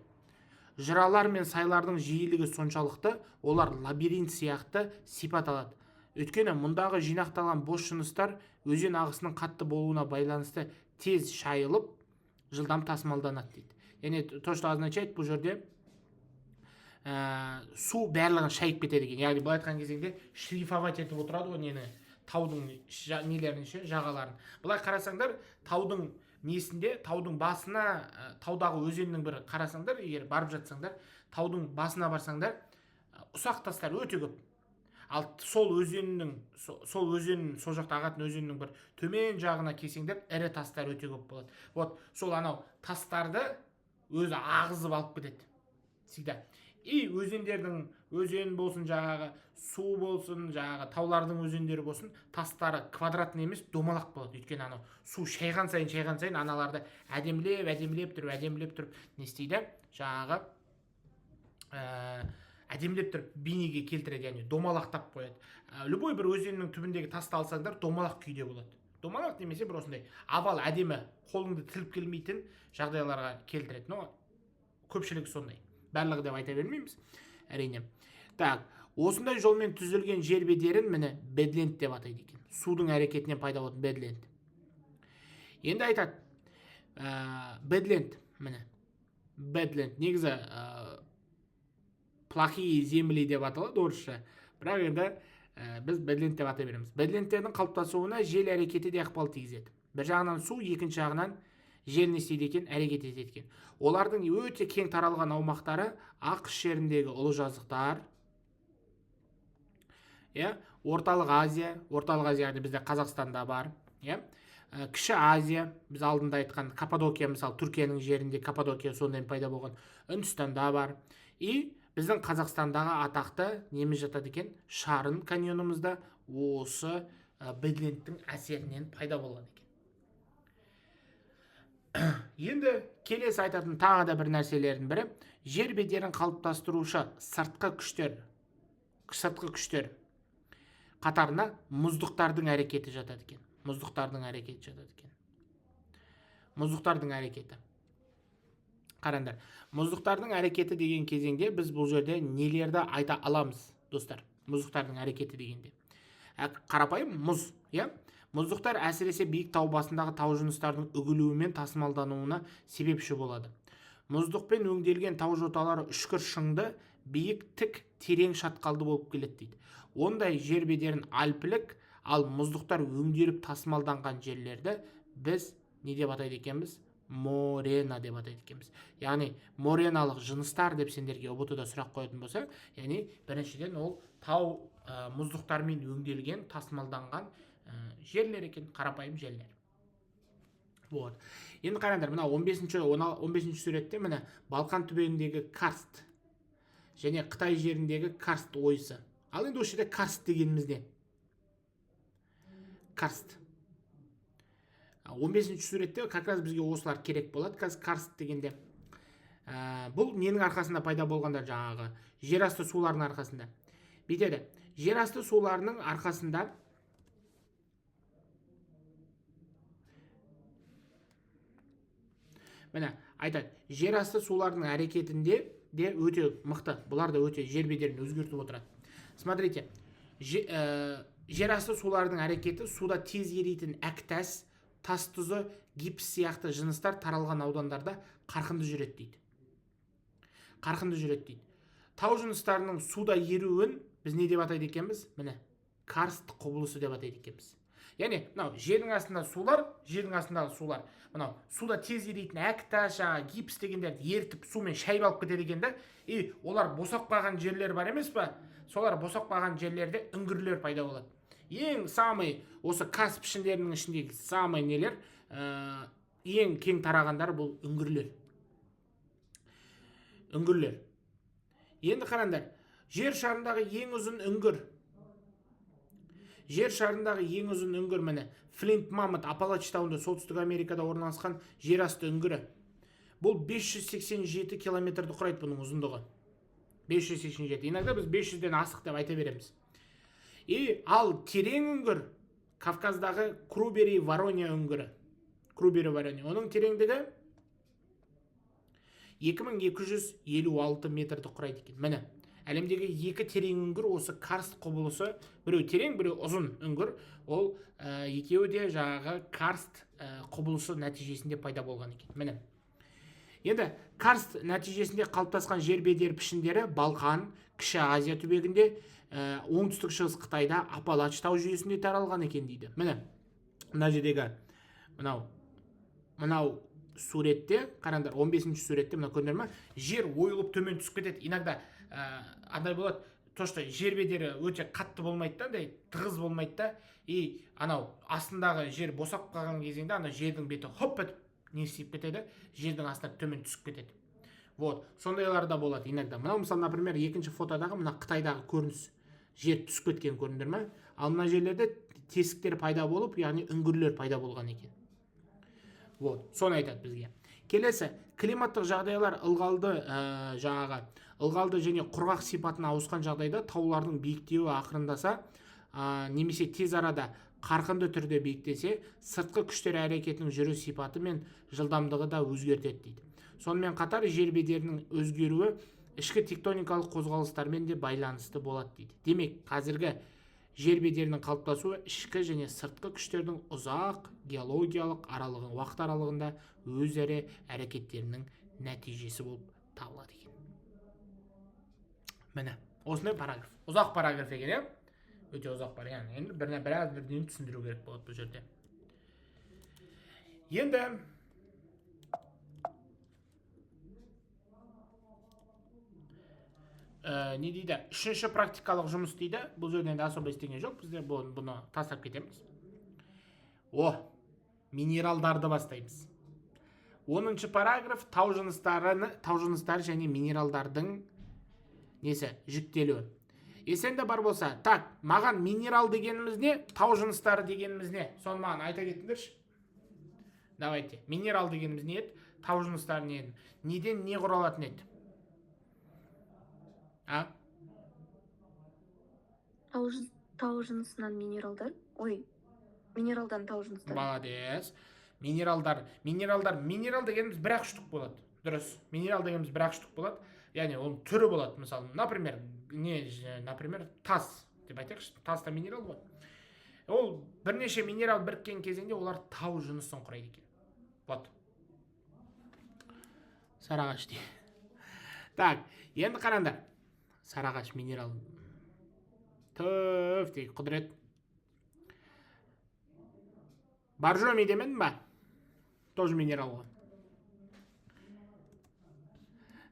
Жыралар мен сайлардың жиілігі соншалықты, олар лабиринт сияқты сипат алады. Өйткені мұндағы жинақталған бос жыныстар өзен ағысының қатты болуына байланысты тез шайылып, жылдам тасымалданады дейді. Яғни то, что означает бұл жерде су барлығын шайып кетеді екен. Яғни бұл айтқан кезеңде шлифовать етіп отырады ғой нені, таудың нелерін, жағаларын. Бұлай қарасаңдар, таудың несінде, таудың басына, таудағы өзеннің бір қарасаңдар, егер барып жатсаңдар, таудың басына барсаңдар, ұсақ тастар өте көп. Ал сол жақта ағатын өзеннің бір төмен жағына келсеңдер, ірі тастар өте көп болады. Вот, сол анау тастарды өзі ағызып алып кетеді. Всегда. И өзен болсын, жаңағы су болсын, жаңағы таулардың өзендері болсын, тастары квадратный емес, домалақ болады. Өйткені анау су шайған сайын аналарды әдемілеп тұрып не істейді? Жаңағы әдемілеп тұрып бейнеге келтіреді, яғни домалақтап қояды. Любой бір өзеннің түбіндегі тасты алсаңдар, домалақ күйде болады. Домалақ немесе бір осындай авал әдемі, қолыңды тіліп келмейтін жағдайларға келтіреді. Но көпшілігі сондай. Барлығы деп айта бермейміз, әрине. Так, осындай жолмен түзілген жер бедерін міне бэдленд деп атайды екен. Судың әрекетінен пайда болатын бэдленд. Енді айтады, бэдленд, міне, бэдленд, негізі плохие земли деп аталады орысша. Бірақ енді біз бэдленд деп атай береміз. Бэдлендтердің қалыптасуына жел әрекеті де ықпал тигізеді. Бір жағынан су, екінші жағынан жел не істейді екен, әрекет етеді екен. Олардың өте кең таралған аумақтары ақш жеріндегі ұлы жазықтар, Орталық Азия бізде Қазақстанда бар, Кіші Азия, біз алдында айтқан Каппадокия, мысалы Түркияның жерінде Каппадокия сондай пайда болған, Үндістанда бар. И біздің Қазақстандағы атақты неміз жатады екен, Шарын каньонымызда осы бэдлендтің әсерінен пайда болған екен. Енді келесі айтатын тағы да бір нәрселердің бірі, жер бедерін қалыптастырушы сыртқы күштер қатарына мұздықтардың әрекеті жатады екен. Мұздықтардың әрекеті. Қараңдар, мұздықтардың әрекеті деген кезеңде біз бұл жерде нелерді айта аламыз, достар? Мұздықтардың әрекеті дегенде. Қарапайым мұз, Мұздықтар әсіресе биік тау басындағы тау жыныстардың үгілуімен тасымалдануына себепші болады. Мұздықпен өңделген тау жоталары үшкір шыңды, биік, тік, терең шатқалды болып келеді дейді. Ондай жер бедерін альпілік, ал мұздықтар өңделіп тасымалданған жерлерді біз не деп атайды екенбіз? Морена деп атайды екенбіз. Яғни мореналық жыныстар деп сендерге ұбт-да сұрақ қоятын болса, яғни біріншіден ол тау мұздықтармен өңделген, тасымалданған жерлер екен, қарапайым жерлер. Вот. Енді қараңдар, мына 15-ші суретте міне Балқан түбегіндегі карст және Қытай жеріндегі карст ойысы. Ал енді осы жерде карст дегеніміз не? Карст. 15-ші суретте как раз бізге осылар керек болады. Қазір карст дегенде бұл ненің арқасында пайда болғанда, жаңағы жерасты суларының арқасында. Бүйтеді. Жерасты суларының арқасында міне айтады, жерасты суларының әрекетінде де өте мықты. Бұлар да өте жер бедерін өзгертіп отырады. Смотрите, жерасты суларының әрекеті суда тез еритін әктас, тас тұзы, гипс сияқты жыныстар таралған аудандарда қарқынды жүреді дейді. Қарқынды жүреді дейді. Тау жыныстарының суда еруін біз не деп атайды екенбіз? Міне, карст құбылысы деп атайды екенбіз. Яғни, мынау жердің астында сулар, жердің астындағы сулар, мынау суда тез еритін әктас, гипс дегендерді ертіп сумен шайып алып кетеді екен да, олар босап қалған жерлер бар емес па? Солар босап қалған жерлерде үңгірлер пайда болады. Ең самый осы карст пішіндерінің ішіндегі самый нелер, ең кең тарағандар бұл үңгірлер. Үңгірлер. Енді қараңдар, жер шарындағы ең ұзын үңгір. Жер шарындағы ең ұзын үңгір міне Флинт Маммот Апалач тауында солтүстік Америкада орналасқан жерасты үңгірі. Бұл 587 километрді құрайды бұның ұзындығы. 587. Иногда біз 500-ден асық деп айта береміз. Ал терең үңгір Кавказдағы Крубери-Ворония үңгірі. Крубери-Ворония. Оның тереңдігі 2256 метрді құрайды екен. Міне, әлемдегі екі терең үңгір осы карст құбылысы, біреу терең, біреу ұзын үңгір, ол екеуі де жаңағы карст құбылысы нәтижесінде пайда болған екен. Міне. Енді карст нәтижесінде қалыптасқан жер бедері пішіндері Балқан, Кіші Азия түбегінде, оңтүстік шығыс Қытайда Апалач тау жүйесінде таралған екен дейді. Міне, мына жердегі мынау суретте, қараңдар, 15-ші суретте мына көрдіңдер ме? Жер ойылып төмен түсіп кетеді. Иногда андай болады, то что жер бедері өте қатты болмайды да, тығыз болмайды да, анау астындағы жер босап қалған кезеңде ана жердің беті хоп етіп не істеп кетеді, жердің астына төмен түсіп кетеді. Вот, сондайлар да болады иногда. Мынау мысалы, например, екінші фотодағы мына Қытайдағы көрініс, жер түсіп кеткен көрдіңдер ме? Ал мына жерлерде тесіктер пайда болып, яғни үңгірлер пайда болған екен. Вот, соны айтады бізге. Келесі, климаттық жағдайлар ылғалды және құрғақ сипатына ауысқан жағдайда таулардың биіктеуі ақырындаса, немесе тез арада қарқынды түрде биіктесе, сыртқы күштер әрекетінің жүру сипаты мен жылдамдығы да өзгертеді дейді. Сонымен қатар жер бедерінің өзгеруі ішкі тектоникалық қозғалыстармен де байланысты болады дейді. Демек, қазіргі жер бедерінің қалыптасуы ішкі және сыртқы күштердің ұзақ геологиялық уақыт аралығында өзара әрекеттерінің нәтижесі болып табылады екен. Міне, осындай параграф. Ұзақ параграф екен, өте ұзақ бар. Енді бірден түсіндіру керек болады бұл жерде. Енді не дейді? Үшінші практикалық жұмыс дейді. Бұл жерден де особо істеген жоқ. Біздер бұны тастап кетеміз. Минералдарды бастаймыз. 10-шы параграф тау жыныстары және минералдардың несі? Жүктелуі. Есенде бар болса, так, маған минерал дегеніміз не? Тау жыныстары дегеніміз не? Соны маған айта кетіңдерші. Давайте. Минерал дегеніміз не еді? Тау жыныстары не еді? Неден не құралатын еді? Тау жынысынан минералдар. Минералдан тау жыныстары. Молодец. Минерал дегеніміз бір-ақ штук болады. Дұрыс. Минерал дегеніміз бір-ақ штук болады. Яғни оның түрі болады. Мысалы, например, тас деп айтайықшы. Таста минерал болады. Ол бірнеше минерал біріккен кезеңде олар тау жынысын құрайды екен. Вот. Сарағаш дейді. Так, енді қараңдар. Сарағаш минерал. Төф дейді, құдірет. Боржоми демендің ба? Тоже минерал ғой.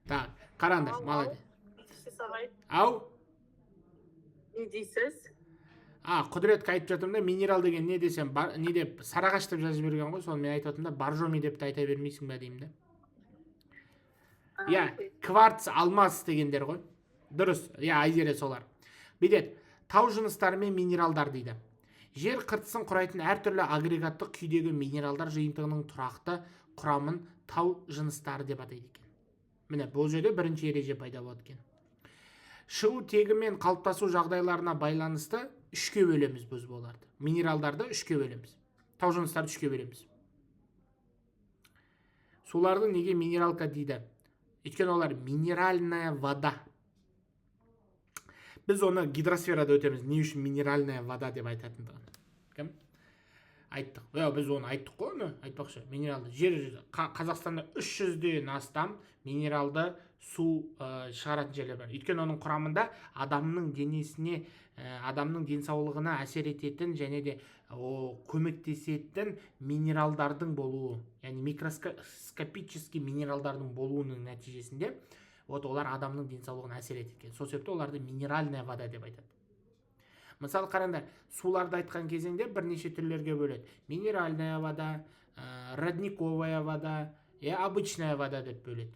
Так, қараңдар, молодец. Ау? Не дейсіз? құдіретке айтып жатырмын да, минерал деген не десем, не деп сарағаш деп жазып берген ғой, соны мен айтып жатырмын да, боржоми деп те айта бермейсің ба деймін да. Кварц, алмаз дегендер ғой. Дұрыс, айзере солар. Бүйтеді, тау жыныстары мен минералдар дейді. Жер қыртысын құрайтын әртүрлі агрегаттық күйдегі минералдар жиынтығының тұрақты құрамын тау жыныстары деп атайды екен. Міне, бұл жерде бірінші ереже пайда болады екен. Шығу тегі мен қалыптасу жағдайларына байланысты үшке бөлеміз біз оларды. Минералдарды үшке бөлеміз. Тау жыныстарды үшке бөлеміз. Суларды неге минералка дейді? Өйткені олар минеральная вода. Біз оны гидросферада өтеміз. Не үшін минеральная вода деп айтатындығын. Кім? Айттық. Біз оны айттық қой, оны айтпақшы. Минералды жер Қазақстанда 300-ден астам минералды су шығаратын жерлер бар. Өйткені оның құрамында адамның денесіне, адамның денсаулығына әсер ететін және де көмектесетін минералдардың болуы, яғни микроскопический минералдардың болуының нәтижесінде олар адамның денсаулығына әсер етеді. Сол себепті оларды минеральная вода деп айтады. Мысалы қараңдар, суларды айтқан кезеңде бірнеше түрлерге бөледі. Минеральная вода, родниковая вода, обычная вода деп бөледі.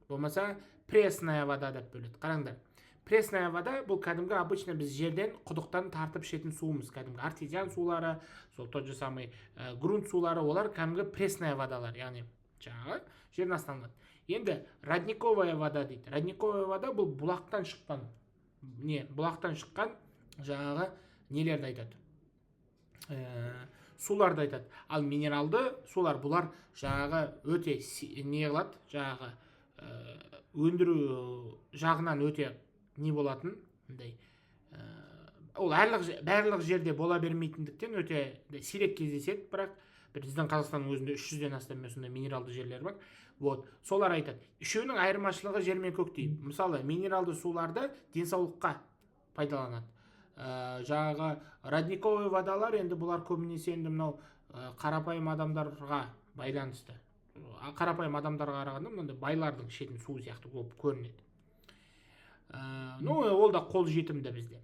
Болмаса пресная вода деп бөледі. Қараңдар, пресная вода бұл кәдімгі обычно біз жерден құдықтан тартып ішетін суымыз. Кәдімгі артезиан сулары, сол тот же самый грунт сулары, олар кәдімгі пресная водалар, яғни жаңағы жерден астан алады. Енді родниковая вода дейді. Родниковая вода бұл бұлақтан шыққан, бұлақтан шыққан жаңағы нелерді айтады, суларды айтады. Ал минералды сулар, бұлар жаңағы өте не қылады, жаңағы өндіру жағынан өте не болатын, ол барлық жерде бола бермейтіндіктен өте сирек кездеседі, бірақ біздің Қазақстанның өзінде 300-ден астам минералды жерлер бар. Солар айтады. Үшеуінің айырмашылығы жер мен көктей. Мысалы, минералды суларды денсаулыққа пайдаланады. Жаңағы родниковый водалар, енді бұлар көбінесе енді мынау қарапайым адамдарға байланысты. Қарапайым адамдарға қарағанда мынандай байлардың ішетін су сияқты болып көрінеді. Ол да қол жетімді бізде.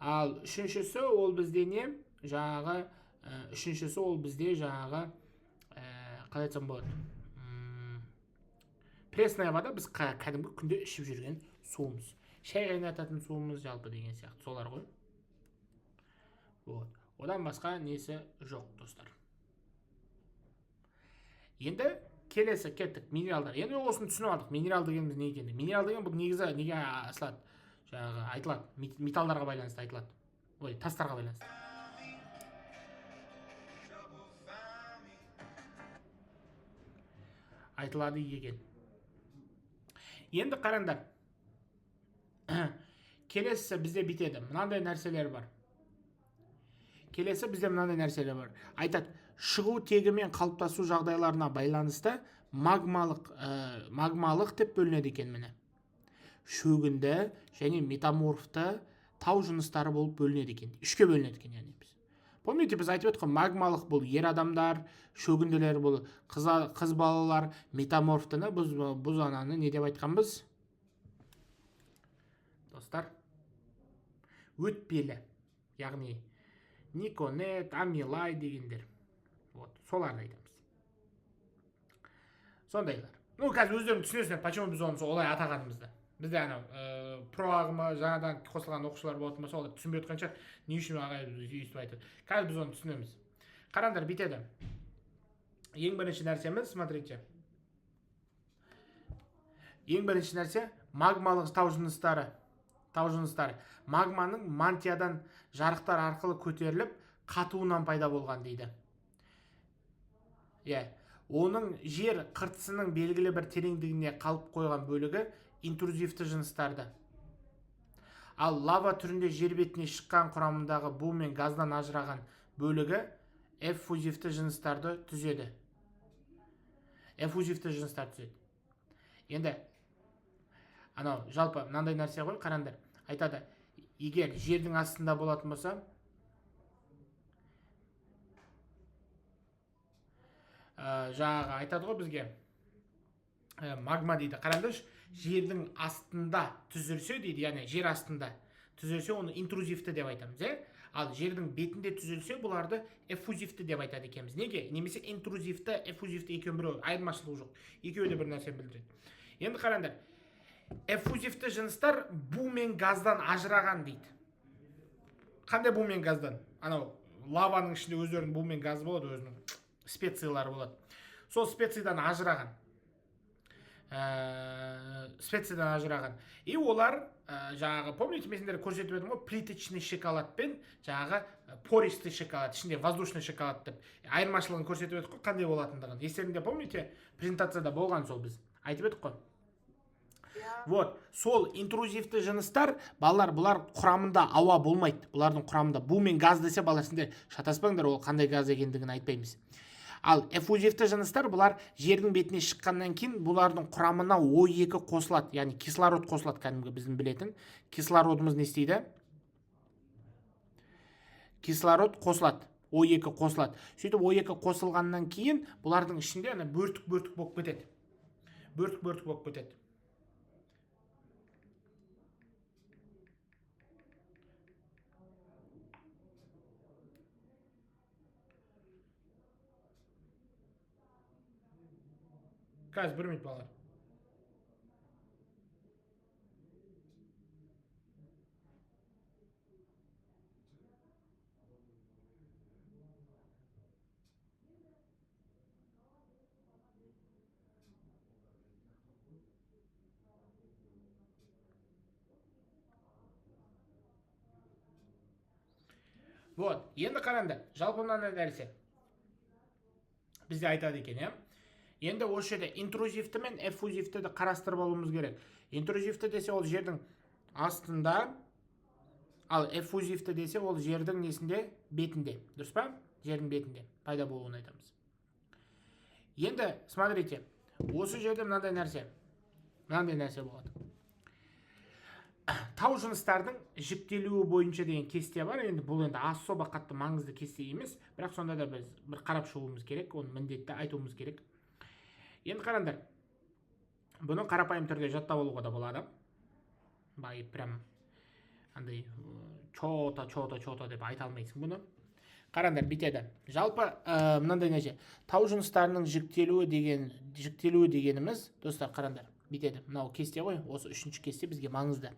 Ал үшіншісі ол бізде не? Жаңағы үшіншісі ол бізде жаңағы қалай айтсам болады? Пресная вода біз кәдімгі күнде ішіп жүрген суымыз. Шай қайнататын суымыз жалпы деген сияқты солар ғой. Одан басқа несі жоқ, достар. Енді келесі кеттік минералдар. Енді осыны түсініп алдық. Минерал дегеніміз не екенді? Минерал деген бұл негізі неге асылады? Жаңағы айтылады, металдарға байланысты айтылады. Тастарға байланысты. Айтылады екен. Енді қараңдар. Келесі бізде бітеді. Мынандай нәрселер бар. Айтады, шығу тегі мен қалыптасу жағдайларына байланысты магмалық деп бөлінеді екен міне. Шөгінді және метаморфты тау жыныстары болып бөлінеді екен. Үшке бөлінеді екен, яғни біз. Помните, біз айтып отқан магмалық бұл ер адамдар, шөгінділер бұл қыз балалар, метаморфтыны біз ананы не деп айтқанбыз? Достар, өтпелі, яғни никонет, амилай дегендер. Соларды айтамыз. Сондайлар. Қазір өздерің түсінесіңдер, почему біз оны олай атағанымызды. Бізде проағымы жаңадан қосылған оқушылар болатын болса, олар түсінбей отқан шығар, не үшін ағай өйстіп айтады. Қазір біз оны түсінеміз. Қараңдар, бітеді. Ең бірінші нәрсеміз, смотрите. Ең бірінші нәрсе магмалық тау жыныстары. Магманың мантиядан жарықтар арқылы көтеріліп, қатуынан пайда болған дейді. Оның жер қыртысының белгілі бір тереңдігіне қалып қойған бөлігі интрузивті жыныстарды. Ал лава түрінде жер бетіне шыққан құрамындағы бу мен газдан ажыраған бөлігі эффузивті жыныстарды түзеді. Енді, жалпы мынандай нәрсе ғой, қараңдар. Айтады, егер жердің астында болатын болса, жаңағы айтады ғой бізге, магма дейді. Қараңдар, жердің астында түзілсе дейді, яғни жер астында түзілсе, оны интрузивті деп айтамыз. Ал жердің бетінде түзілсе, бұларды эффузивті деп айтады екенбіз. Неге? Немесе интрузивті, эффузивті екеуінің бір айырмашылығы жоқ. Екеуі де бір нәрсе білдіреді. Енді қараңдар. Эффузивті жыныстар бу мен газдан ажыраған дейді. Қандай бу мен газдан? Анау лаваның ішінде өздерінің бу мен газы болады, өзінің специялары болады. Сол специядан ажыраған. И олар жаңағы, помните, мен сендерге көрсетіп едім ғой, плиточный шоколад пен жаңағы пористый шоколад, ішінде воздушный шоколад деп айырмашылығын көрсетіп едік қой, қандай болатындығын. Естеріңде, помните, презентацияда болған сол, біз айтып едік қой. Вот, сол интрузивті жыныстар, балалар, бұлар құрамында ауа болмайды. Бұлардың құрамында бу мен газ десе, балалар, сендер шатаспаңдар, ол қандай газ екендігін айтпаймыз. Ал эффузивті жыныстар, бұлар жердің бетіне шыққаннан кейін бұлардың құрамына O2 қосылады, яғни кислород қосылады, кәдімгі біздің білетін. Кислородымыз не істейді? Кислород қосылады, O2 қосылады. Сөйтіп O2 қосылғаннан кейін бұлардың ішінде бөртік болып кетеді. Бөртік болып кетеді. Қазір бір минут, балалар. Вот, енді қараңдар, жалпы мынандай нәрсе бізде айтады екен, енді осы жерде интрузивті мен эффузивті қарастырып алуымыз керек. Интрузивті десе ол жердің астында, ал эффузивті десе ол жердің несінде? Бетінде. Дұрыс па? Жердің бетінде пайда болуын айтамыз. Енді, смотрите, осы жерде мынандай нәрсе болады. Тау жыныстардың жіктелуі бойынша деген кесте бар. Енді бұл енді особо қатты маңызды кесте емес, бірақ сонда да біз бір қарап шығуымыз керек, оны міндетті айтуымыз керек. Енді қараңдар, бұны қарапайым түрде жаттап алуға да болады. Бай, прям андай чота деп айта алмайсың бұны. Қараңдар, бітеді. Жалпы мынандай нәрсе, тау жыныстарының жіктелуі дегеніміз, достар, қараңдар, бітеді. Мынау кесте ғой, осы үшінші кесте бізге маңызды.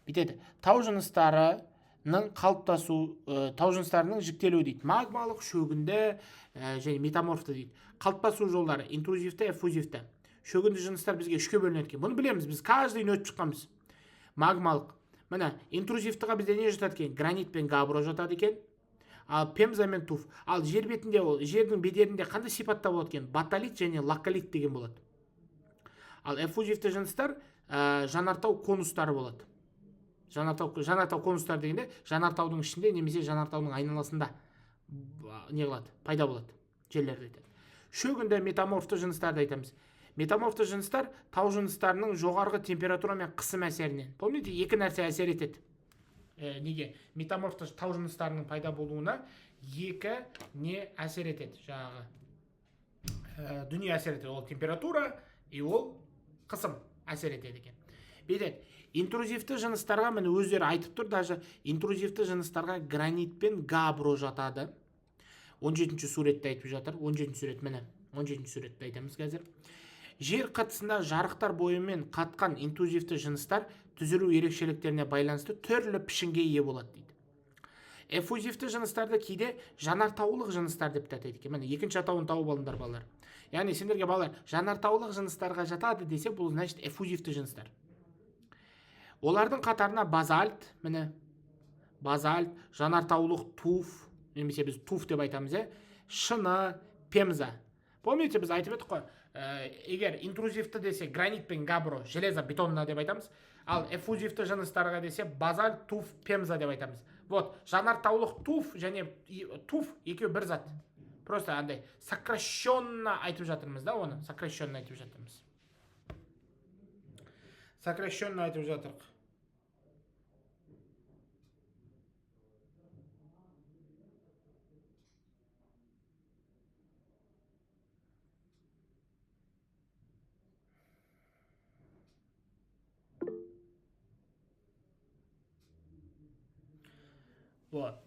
Бітеді. Тау жыныстарының тау жыныстарының жіктелуі дейді. Магмалық, шөгінді және метаморфты дейді. Қалыптасу жолдары интрузивті, эффузивті. Шөгінді жыныстар бізге үшке бөлінеді екен. Бұны білеміз, біз каждыйын өтіп шыққанбыз. Магмалық. Мына интрузивтіға бізде не жатады екен? Гранит пен габро жатады екен. Ал пемза мен туф. Ал жер бетінде, жердің бедерінде қандай сипатта болады екен? Баталит және лакалит деген болады. Ал эффузивті жыныстар жанартау конустары болады. Жанартау конустар дегенде жанартаудың ішінде немесе жанартаудың айналасында не қылады? Пайда болады. Жерлерді айтады. Шөгінді метаморфты жыныстарды айтамыз. Метаморфты жыныстар тау жыныстарының жоғарғы температура мен қысым әсерінен. Помните, екі нәрсе әсер етеді. Неге? Метаморфты тау жыныстарының пайда болуына екі не әсер етеді? Жаңағы дүние әсер етеді. Ол температура и ол қысым әсер етеді екен. Бетеді. Интрузивті жыныстарға, міне өздері айтып тұр, даже интрузивті жыныстарға гранит пен габро жатады. 17-ші суретті айтып жатыр. 17-ші сурет, міне 17-ші суретті айтамыз қазір. Жер қытысында жарықтар бойымен қатқан интрузивті жыныстар түзілу ерекшеліктеріне байланысты түрлі пішінге ие болады дейді. Эффузивті жыныстарды кейде жанартаулық жыныстар деп атайды екен. Міне екінші атауын тауып алыңдар, балалар. Яғни сендерге, балалар, жанартаулық жыныстарға жатады десе, бұл значит эффузивті жыныстар. Олардың қатарына базальт, міне базальт, жанартаулық туф, немесе біз туф деп айтамыз, шыны, пемза. Помните, біз айтып едік қой, егер интрузивті десе гранит пен габро, железо, бетонна деп айтамыз, ал эффузивті жыныстарға десе базальт, туф, пемза деп айтамыз. Вот, жанартаулық туф және туф екеуі бір зат. Просто андай сокращенно айтып жатырмыз да, оны сокращенно айтып жатырмыз. Сокращенно айтып жатырық. Вот.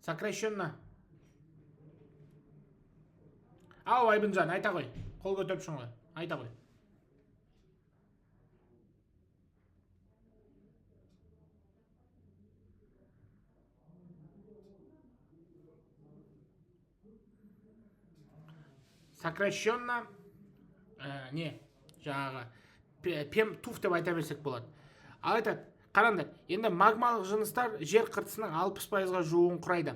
Сокращенно. Ау, Айбынжан, айта қой. Қол көтеріпсің ғой. Айта қой. Сокращенно не жаңағы пем туф деп айта берсек болады. Ал айтады, қараңдар, енді магмалық жыныстар жер қыртысының 60%-ға жуығын құрайды.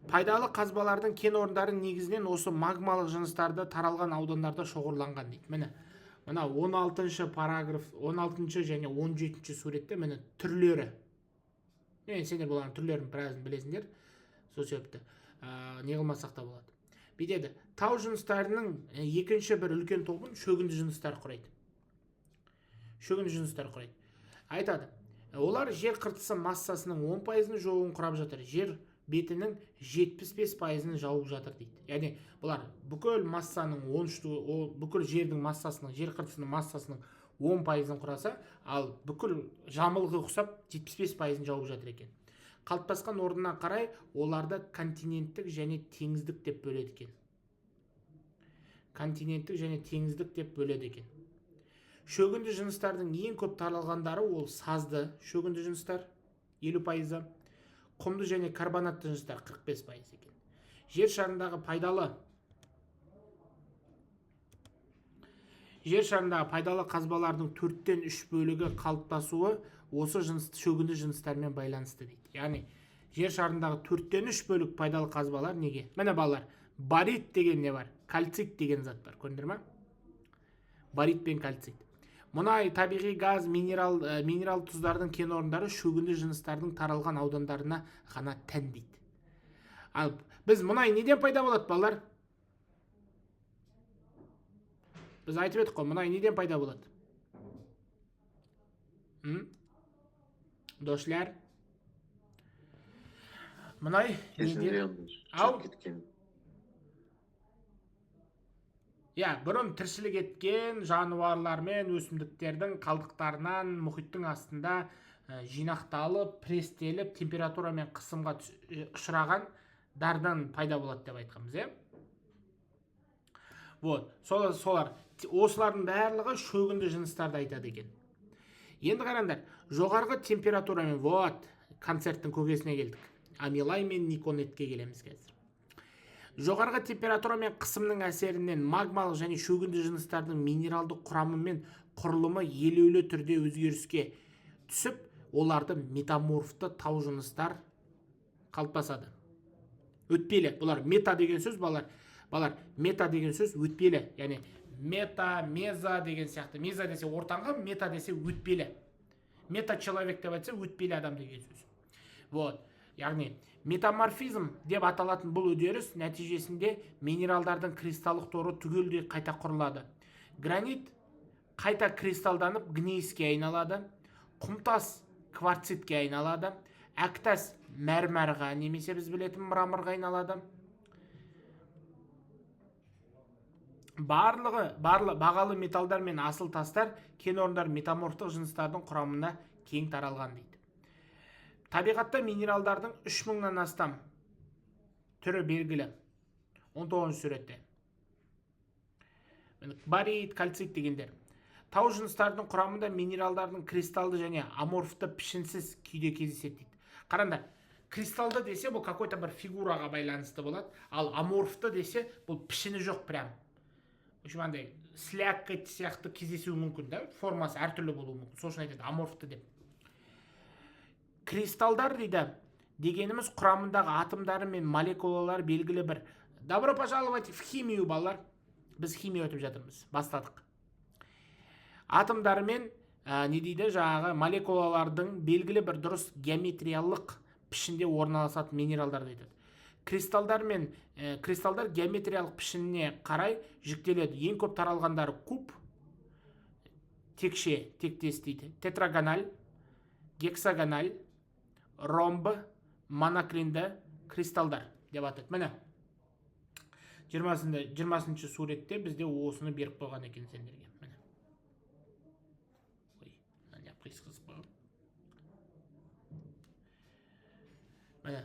Пайдалы қазбалардың кен орындары негізінен осы магмалық жыныстарды таралған аудандарда шоғырланған дейді. Міне, мына 16-шы параграф, 16-шы және 17-ші суретте міне түрлері. Сендер бұлардың түрлерін біразын білесіңдер. Сол себепті не қылмасақ та болады. Бүйтеді, тау жыныстарының екінші бір үлкен тобын шөгінді жыныстар құрайды. Шөгінді жыныстар құрайды. Айтады, олар жер қыртысы массасының 10%-ның жауын құрап жатыр. Жер бетінің 75%-ның жауып жатыр дейді. Яғни бұлар бүкіл массаның бүкіл жердің массасының, жер қыртысының массасының 10%-ын құраса, ал бүкіл жамылғы ұқсап 75%-ын жауып жатыр екен. Қалыптасқан орнына қарай оларды континенттік және теңіздік деп бөледі екен. Континенттік және теңіздік деп бөледі екен. Шөгінді жыныстардың ең көп таралғандары ол сазды шөгінді жыныстар 50%, құмды және карбонатты жыныстар 45% екен. Жер шарындағы пайдалы қазбалардың 4-тен 3 бөлігі қалыптасуы осы шөгінді жыныстармен байланысты дейді. Яғни жер шарындағы 4-тен 3 бөлік пайдалы қазбалар неге? Міне балалар, барит деген не бар? Кальцит деген зат бар, көрдіңдер ме? Барит пен кальцит. Мұнай, табиғи газ, минерал тұздардың кен орындары шөгінді жыныстардың таралған аудандарына ғана тән дейді. Ал біз мұнай неден пайда болады, балалар? Біз айтып едік қой, мұнай неден пайда болады? Дошлар? Мұнай неден? Ау? Бұрын тіршілік еткен жануарлар мен өсімдіктердің қалдықтарынан мұхиттың астында жинақталып, престеліп, температура мен қысымға ұшыраған дардан пайда болады деп айтқанбыз, солар осылардың барлығы шөгінді жыныстарды айтады екен. Енді қараңдар, жоғарғы температурамен концерттің көкесіне келдік. Амилай мен никонетке келеміз қазір. Жоғарғы температура мен қысымның әсерінен магмалық және шөгінді жыныстардың минералды құрамы мен құрылымы елеулі түрде өзгеріске түсіп, оларды метаморфты тау жыныстар қалыптасады. Өтпелі. Бұлар мета деген сөз, балар, мета деген сөз өтпелі. Яғни мета, меза деген сияқты. Меза десе ортаңғы, мета десе өтпелі. Мета человек деп айтса өтпелі адам деген сөз. Яғни метаморфизм деп аталатын бұл үдеріс нәтижесінде минералдардың кристаллық торы түгелдей қайта құрылады. Гранит қайта кристалданып гнейске айналады. Құмтас кварцитке айналады. Әктас мәрмәрға, немесе біз білетін мраморға айналады. Барлығы бағалы металдар мен асыл тастар кен орындар метаморфтық жыныстардың құрамында кең таралған дейді. Табиғатта минералдардың 3000-нан астам түрі белгілі. 19 суретте. Барит, кальцит дегендер. Тау жыныстарының құрамында минералдардың кристалды және аморфты пішінсіз күйде кездеседі дейді. Қараңдар, кристалды десе бұл какой-то бір фигураға байланысты болады, ал аморфты десе бұл пішіні жоқ прям. Үшімандай слякоть сияқты кездесуі мүмкін, формасы әртүрлі болуы мүмкін. Сол үшін айтады аморфты деп. Кристалдар дейді, дегеніміз құрамындағы атомдары мен молекулалар белгілі бір. Добро пожаловать в химию, балалар. Біз химия өтіп жатырмыз, бастадық. Атомдары мен жаңағы молекулалардың белгілі бір дұрыс геометриялық пішінде орналасатын минералдар дейді. Кристалдар геометриялық пішініне қарай жіктеледі. Ең көп таралғандары куб, текше, тектес дейді. Тетрагональ, гексагональ, ромб, моноклинді кристалдар деп атайды. Міне, 20-шы суретте бізде осыны беріп қойған екен сендерге. Міне,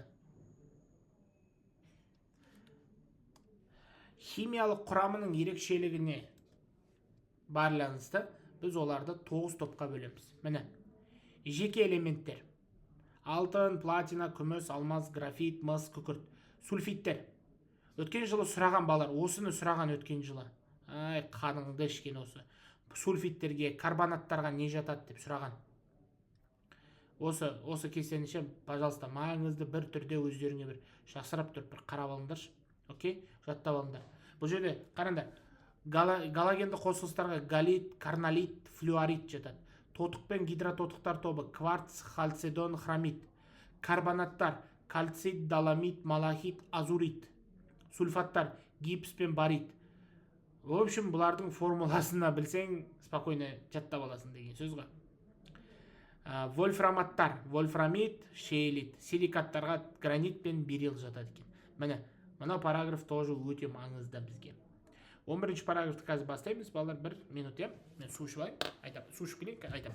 химиялық құрамының ерекшелігіне байланысты біз оларды 9 топқа бөлеміз. Міне, жеке элементтер: алтын, платина, күміс, алмаз, графит, мыс, күкірт. Сульфиттер. Өткен жылы сұраған балар, осыны сұраған өткен жылы. Ай, қаныңды ішкен осы. Сульфиттерге, карбонаттарға не жатады деп сұраған. Осы кесенше, пожалуйста, маңызды бір түрде өздеріңе бір жақсырап тұрып бір қарап алыңдаршы. Окей? Жаттап алыңдар. Бұл жерде қараңдар. Галогенді қосылыстарға галит, карналит, флюорит жатады. Тотық пен гидрототықтар тобы: кварц, халцедон, хромит. Карбонаттар: кальцит, доломит, малахит, азурит. Сульфаттар: гипс пен барит. В общем, бұлардың формуласына білсең, спокойно жаттап аласың деген сөз ғой. Вольфраматтар: вольфрамит, шейлит. Силикаттарға гранит пен берил жатады екен. Міне, мына параграф тоже өте маңызды бізге. 11-ші параграфты қазір бастаймыз. Балалар, 1 минут, я? Мен су ішіп алайын. Айтам. Су ішіп келейін, айтам.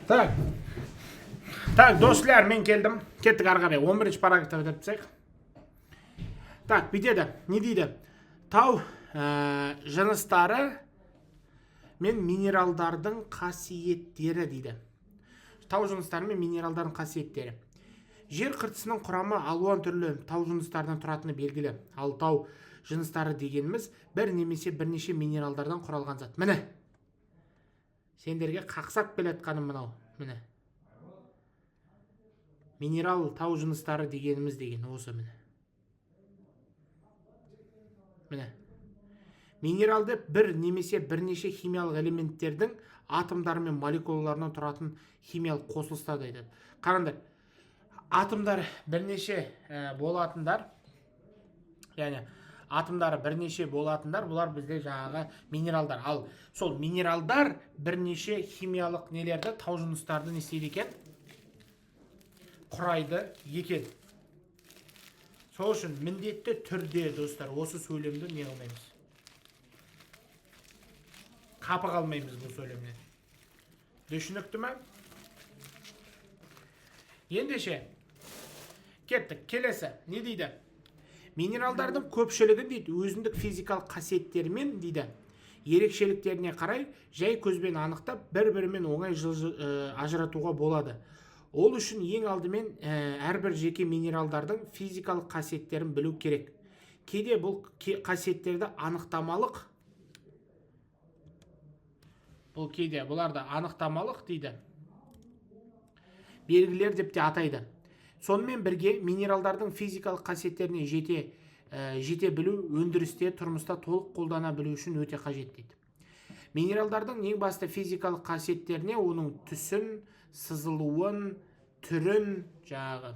Так. Так, достар, мен келдім. Кеттік ары қарай 11-ші параграфты бітіріп тастайық. Так, бүйтеді. Не дейді? Тау жыныстары мен минералдардың қасиеттері дейді. Тау жыныстары мен минералдардың қасиеттері. Жер қыртысының құрамы алуан түрлі тау жыныстарынан тұратыны белгілі. Ал тау жыныстары дегеніміз бір немесе бірнеше минералдардан құралған зат. Міне. Сендерге қақсап келатқаным мынау. Міне. Минерал тау жыныстары дегеніміз деген осы міне. Міне. Минералды бір немесе бірнеше химиялық элементтердің атомдары мен молекулаларынан тұратын химиялық қосылыстар дейді. Қараңдар, атомдар бірнеше болатындар, яғни атомдары бірнеше болатындар, бұлар бізде жаңағы минералдар. Ал сол минералдар бірнеше химиялық нелерді, тау жыныстарды не істейді екен? Құрайды екен. Сол үшін міндетті түрде, достар, осы сөйлемді не қылмаймыз? Қапы қалмаймыз бұл сөйлемнен. Düşünікті ме? Ендеше, кеттік, келесі, не дейді? Минералдардың көпшілігі дейді, өзіндік физикалық қасиеттерімен дейді, ерекшеліктеріне қарай жай көзбен анықтап, бір-бірімен оңай ажыратуға болады. Ол үшін ең алдымен әрбір жеке минералдардың физикалық қасиеттерін білу керек. Кейде бұл қасиеттерді анықтамалық, бұларды анықтамалық дейді, белгілер деп те атайды. Сонымен бірге минералдардың физикалық қасиеттеріне жете білу өндірісте, тұрмыста толық қолдана білу үшін өте қажет дейді. Минералдардың ең басты физикалық қасиеттеріне оның түсін, сызылуын, түрін, жаңағы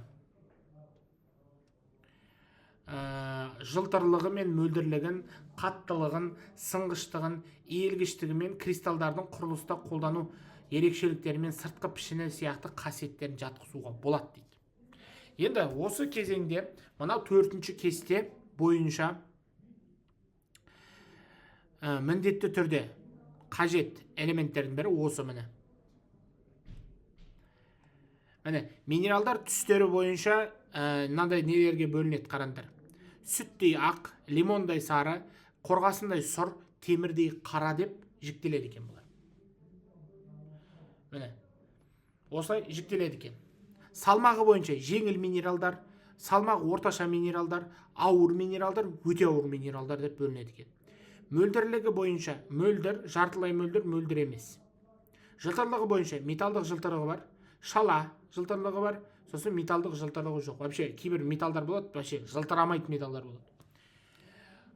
жылтырлығы мен мөлдірлігін, қаттылығын, сынғыштығын, иілгіштігі мен кристалдардың құрылыста қолдану ерекшеліктері мен сыртқы пішіні сияқты қасиеттерін жатқызуға болады дейді. Енді осы кезеңде мынау 4-ші кесте бойынша міндетті түрде қажет элементтердің бірі осы міне. Міне, минералдар түстері бойынша мынандай нелерге бөлінеді, қараңдар. Сүттей ақ, лимондай сары, қорғасындай сұр, темірдей қара деп жіктеледі екен бұлар. Міне, осылай жіктеледі екен. Салмағы бойынша жеңіл минералдар, салмағы орташа минералдар, ауыр минералдар, өте ауыр минералдар деп бөлінеді екен. Мөлдірлігі бойынша мөлдір, жартылай мөлдір, мөлдір емес. Жылтырлығы бойынша металдық жылтырығы бар, шала жылтырлығы бар, сосын металдық жылтырлығы жоқ. Вообще кейбір металдар болады, вообще жылтырамайды металдар болады.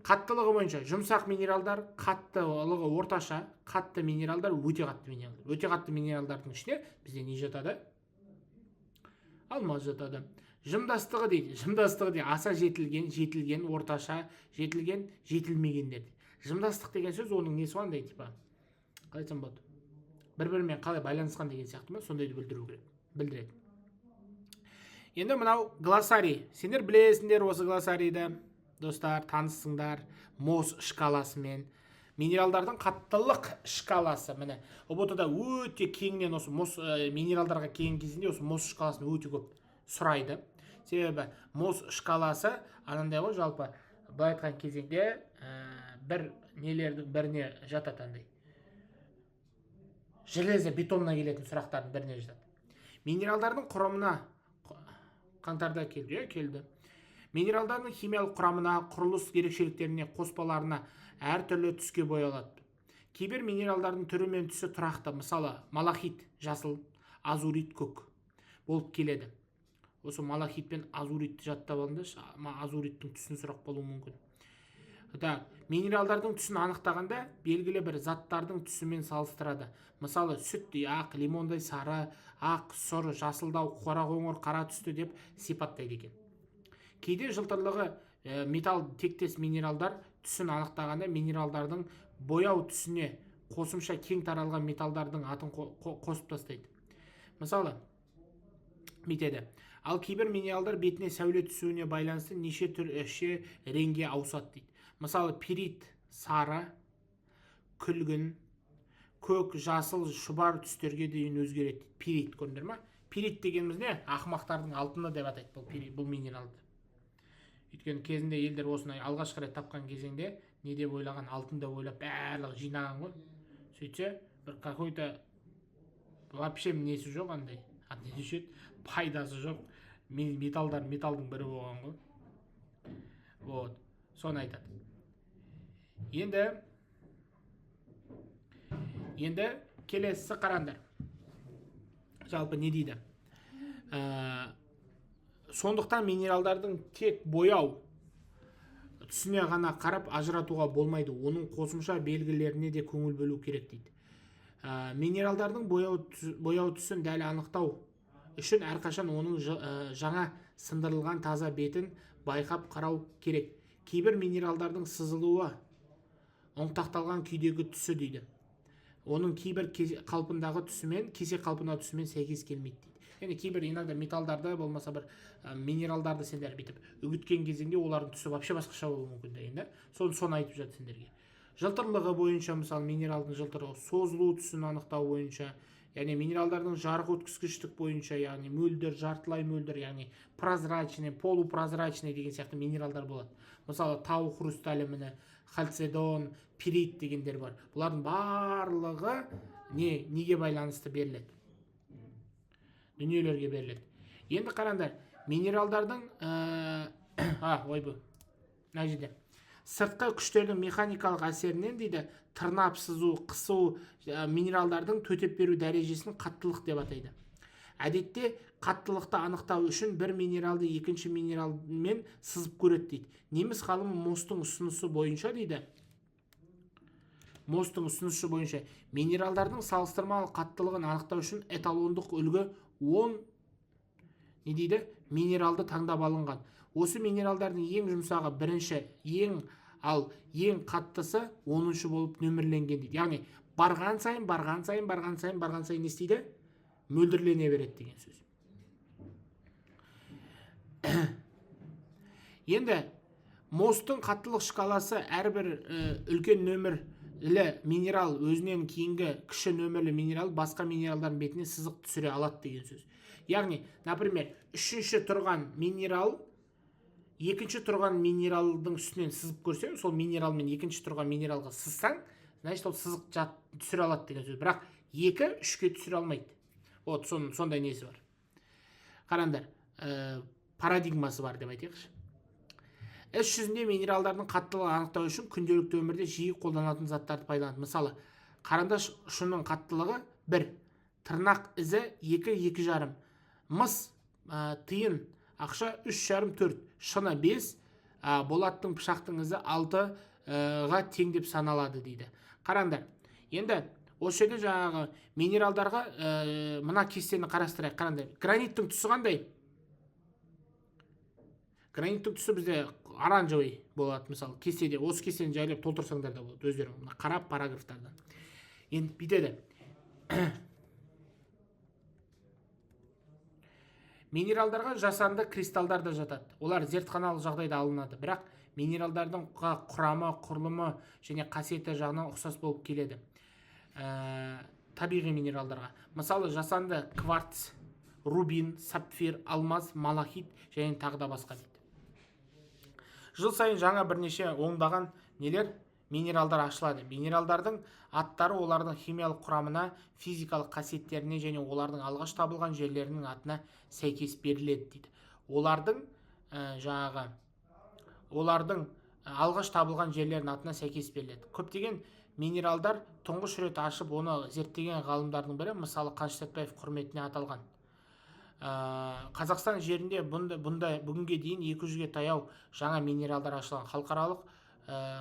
Қаттылығы бойынша жұмсақ минералдар, қаттылығы орташа, қатты минералдар, өте қатты минералдар. Өте қатты минералдардың ішіне бізде не жатады? Алмаз жатады. Жымдастығы дейді, аса жетілген, орташа, жетілген, жетілмегендер. Жымдастық деген сөз оның несі қандай типа? Қалай айтсам болады? Бір-бірімен қалай байланысқан деген сияқты ма? Сондайды білдіреді. Енді мынау глоссарий. Сендер білесіңдер осы глоссарийді, достар, танысыңдар, МОС шкаласымен. Минералдардың қаттылық шкаласы, міне. ұбт-да өте кеңінен осы МОС минералдарға келген кезінде осы МОС шкаласын өте көп сұрайды. Себебі МОС шкаласы анандай ғой, жалпы былай айтқан кезеңде бір нелердің біріне жатады андай. Железо бетонна келетін сұрақтардың біріне жатады. Минералдардың құрамына қаңтарда келді. Минералдардың химиялық құрамына, құрылыс ерекшеліктеріне, қоспаларына әртүрлі түске боялады. Кейбір минералдардың түрі мен түсі тұрақты, мысалы малахит жасыл, азурит көк болып келеді. Осы малахит пен азуритті жаттап алыңдаршы, азуриттің түсін сұрақ болуы мүмкін. Минералдардың түсін анықтағанда белгілі бір заттардың түсімен салыстырады. Мысалы сүттей ақ, лимондай сары, ақ, сұр, жасылдау, қора қоңыр, қара түсті деп сипаттайды екен. Кейде жылтырлығы металл тектес минералдар түсін анықтағанда минералдардың бояу түсіне қосымша кең таралған металдардың атын қосып тастайды. Мысалы, бүйтеді. Ал кейбір минералдар бетіне сәуле түсуіне байланысты неше түрше реңге ауысады дейді. Мысалы, пирит сары, күлгін, көк, жасыл, шұбар түстерге дейін өзгереді. Пирит көрдіңдер ма? Пирит дегеніміз не? Ақымақтардың алтыны деп атайды бұл минералды. Өйткені кезінде елдер осындай алғашқы рет тапқан кезеңде не деп ойлаған, алтын деп ойлап барлығы жинаған ғой. Сөйтсе, бір какой-то вообще несі жоқ андай, пайдасы жоқ металдың бірі болған ғой. Вот, соны айтады. Енді келесісі қараңдар. Жалпы не дейді? Сондықтан минералдардың тек бояу түсіне ғана қарап ажыратуға болмайды. Оның қосымша белгілеріне де көңіл бөлу керек дейді. Минералдардың бояу түсін дәл анықтау үшін әрқашан оның жаңа сындырылған таза бетін байқап қарау керек. Кейбір минералдардың сызылуы оңтақталған күйдегі түсі дейді. Оның кейбір қалпындағы түсімен, кесек қалпындағы түсімен сәйкес келмейді дейді. Яғни кейбір иногда металдарды, болмаса бір минералдарды сендер бүйтіп үгіткен кезеңде олардың түсі вообще басқаша болуы мүмкін деген да. Соны айтып жатыр сендерге. Жылтырлығы бойынша, мысалы минералдың жылтырлығы, созылу түсін анықтау бойынша, яғни минералдардың жарық өткізгіштік бойынша, яғни мөлдір, жартылай мөлдір, яғни прозрачный, полупрозрачный деген сияқты минералдар болады. Мысалы тау хрусталь міні, халцедон, пирит дегендер бар. Бұлардың барлығы неге байланысты беріледі? Дүниелерге беріледі. Енді қараңдар, минералдардың сыртқы күштердің механикалық әсерінен дейді, тырнап, сызу, қысу минералдардың төтеп беру дәрежесін қаттылық деп атайды. Әдетте қаттылықты анықтау үшін бір минералды екінші минералмен сызып көреді дейді. Неміс ғалымы Мостың ұсынысы бойынша дейді, минералдардың салыстырмалы қаттылығын анықтау үшін эталондық үлгі 10 минералды таңдап алынған. Осы минералдардың ең жұмсағы бірінші, ең қаттысы 10-шы болып нөмірленген дейді. Яғни барған сайын не істейді? Мөлдірлене береді деген сөз. Енді Мостың қаттылық шкаласы әрбір үлкен нөмірлі минерал өзінен кейінгі кіші нөмірлі минерал басқа минералдардың бетіне сызық түсіре алады деген сөз. Яғни, например, үшінші тұрған минерал екінші тұрған минералдың үстінен сызып көрсең, сол минералмен екінші тұрған минералға сызсаң, значит, ол сызық түсіре алады деген сөз. Бірақ 2-3-ке түсіре алмайды. Вот, сондай несі бар. Қараңдар, парадигмасы бар деп айтайықшы. Іс жүзінде минералдардың қаттылығын анықтау үшін күнделікті өмірде жиі қолданатын заттарды пайдаланады. Мысалы, қарандаш ұшының қаттылығы 1, тырнақ ізі 2-2,5, мыс, тиын, ақша 3,5, 4, шыны 5, болаттың пышақтың ізі 6-ға тең деп саналады дейді. Қараңдар, енді осы жерде жаңағы минералдарға мына кестені қарастырайық. Қараңдар, граниттің түсі қандай? Граниттің түсі бізде оранжевый болады, мысалы, кестеде. Осы кестені жайлап толтырсаңдар да болады, өздерің қарап параграфтардан. Енді бүйтеді. Минералдарға жасанды кристалдар да жатады. Олар зертханалық жағдайда алынады, бірақ минералдардың құрамы, құрылымы және қасиеті жағынан ұқсас болып келеді. Табиғи минералдарға. Мысалы, жасанды кварц, рубин, сапфир, алмаз, малахит және тағы да басқа дейді. Жыл сайын жаңа бірнеше оңдаған минералдар ашылады. Минералдардың аттары олардың химиялық құрамына, физикалық қасиеттеріне және олардың алғаш табылған жерлерінің атына сәйкес беріледі дейді. Олардың алғаш табылған жерлерінің атына сәйкес беріледі. Көптеген минералдар тұңғыш рет ашып, оны зерттеген ғалымдардың бірі, мысалы, Қаныш Сәтпаев құрметіне аталған. Қазақстан жерінде бүгінге дейін 200-ге таяу жаңа минералдар ашылған.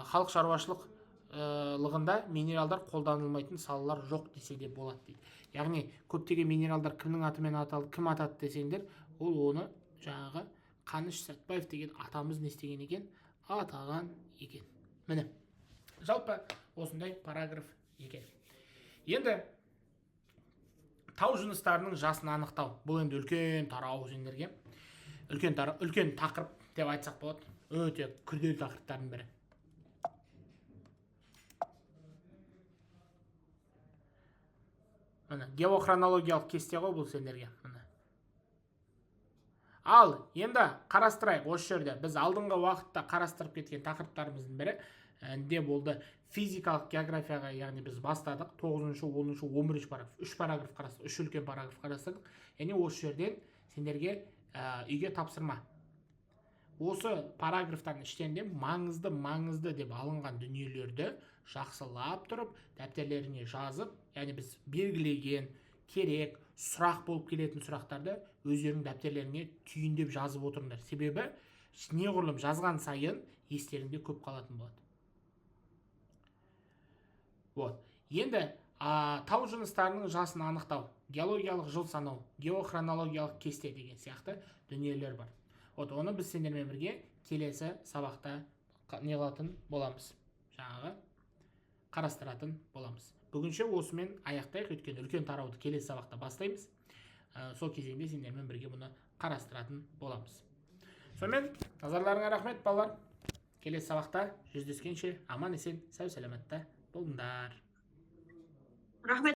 Халық шаруашылығында минералдар қолданылмайтын салалар жоқ десе де болады дейді. Яғни көптеген минералдар кімнің атымен аталды, кім атады десеңдер, ол оны жаңағы Қаныш Сәтпаев деген атамыз не істеген екен? Атаған екен. Міне, жалпы осындай параграф екен. Енді тау жыныстарының жасын анықтау. Бұл енді үлкен тарау сендерге. Үлкен тақырып деп айтсақ болады. Өте күрделі тақырыптардың бірі. міне геохронологиялық кесте ғой бұл сендерге. Міне. Ал енді қарастырайық осы жерде. Біз алдыңғы уақытта қарастырып кеткен тақырыптарымыздың бірі не болды? Физикалық географияға, яғни біз бастадық. 9-шы, 10-шы, 11-шы параграф. 3 параграф қарастырдық, 3 үлкен параграф қарастырдық. Яғни осы жерден сендерге үйге тапсырма. Осы параграфтардың іштерінде маңызды деп алынған дүниелерді жақсылап тұрып, дәптерлеріне жазып, яғни біз белгілеген, керек, сұрақ болып келетін сұрақтарды өздерінің дәптерлеріне түйіндеп жазып отырыңдар. Себебі неғұрлым жазған сайын естеріңде көп қалатын болады. Вот. Енді тау жыныстарының жасын анықтау, геологиялық жыл санау, геохронологиялық кесте деген сияқты дүниелер бар. Вот, оны біз сендермен бірге келесі сабақта неғылатын боламыз. Жаңағы қарастыратын боламыз. Бүгінше осымен аяқтайық, өйткені үлкен тарауды келесі сабақта бастаймыз. Сол кезеңде сендермен бірге бұны қарастыратын боламыз. Сонымен назарларыңа рахмет, балалар. Келесі сабақта жүздескенше аман есен, сау саламатта болыңдар. Рахмет.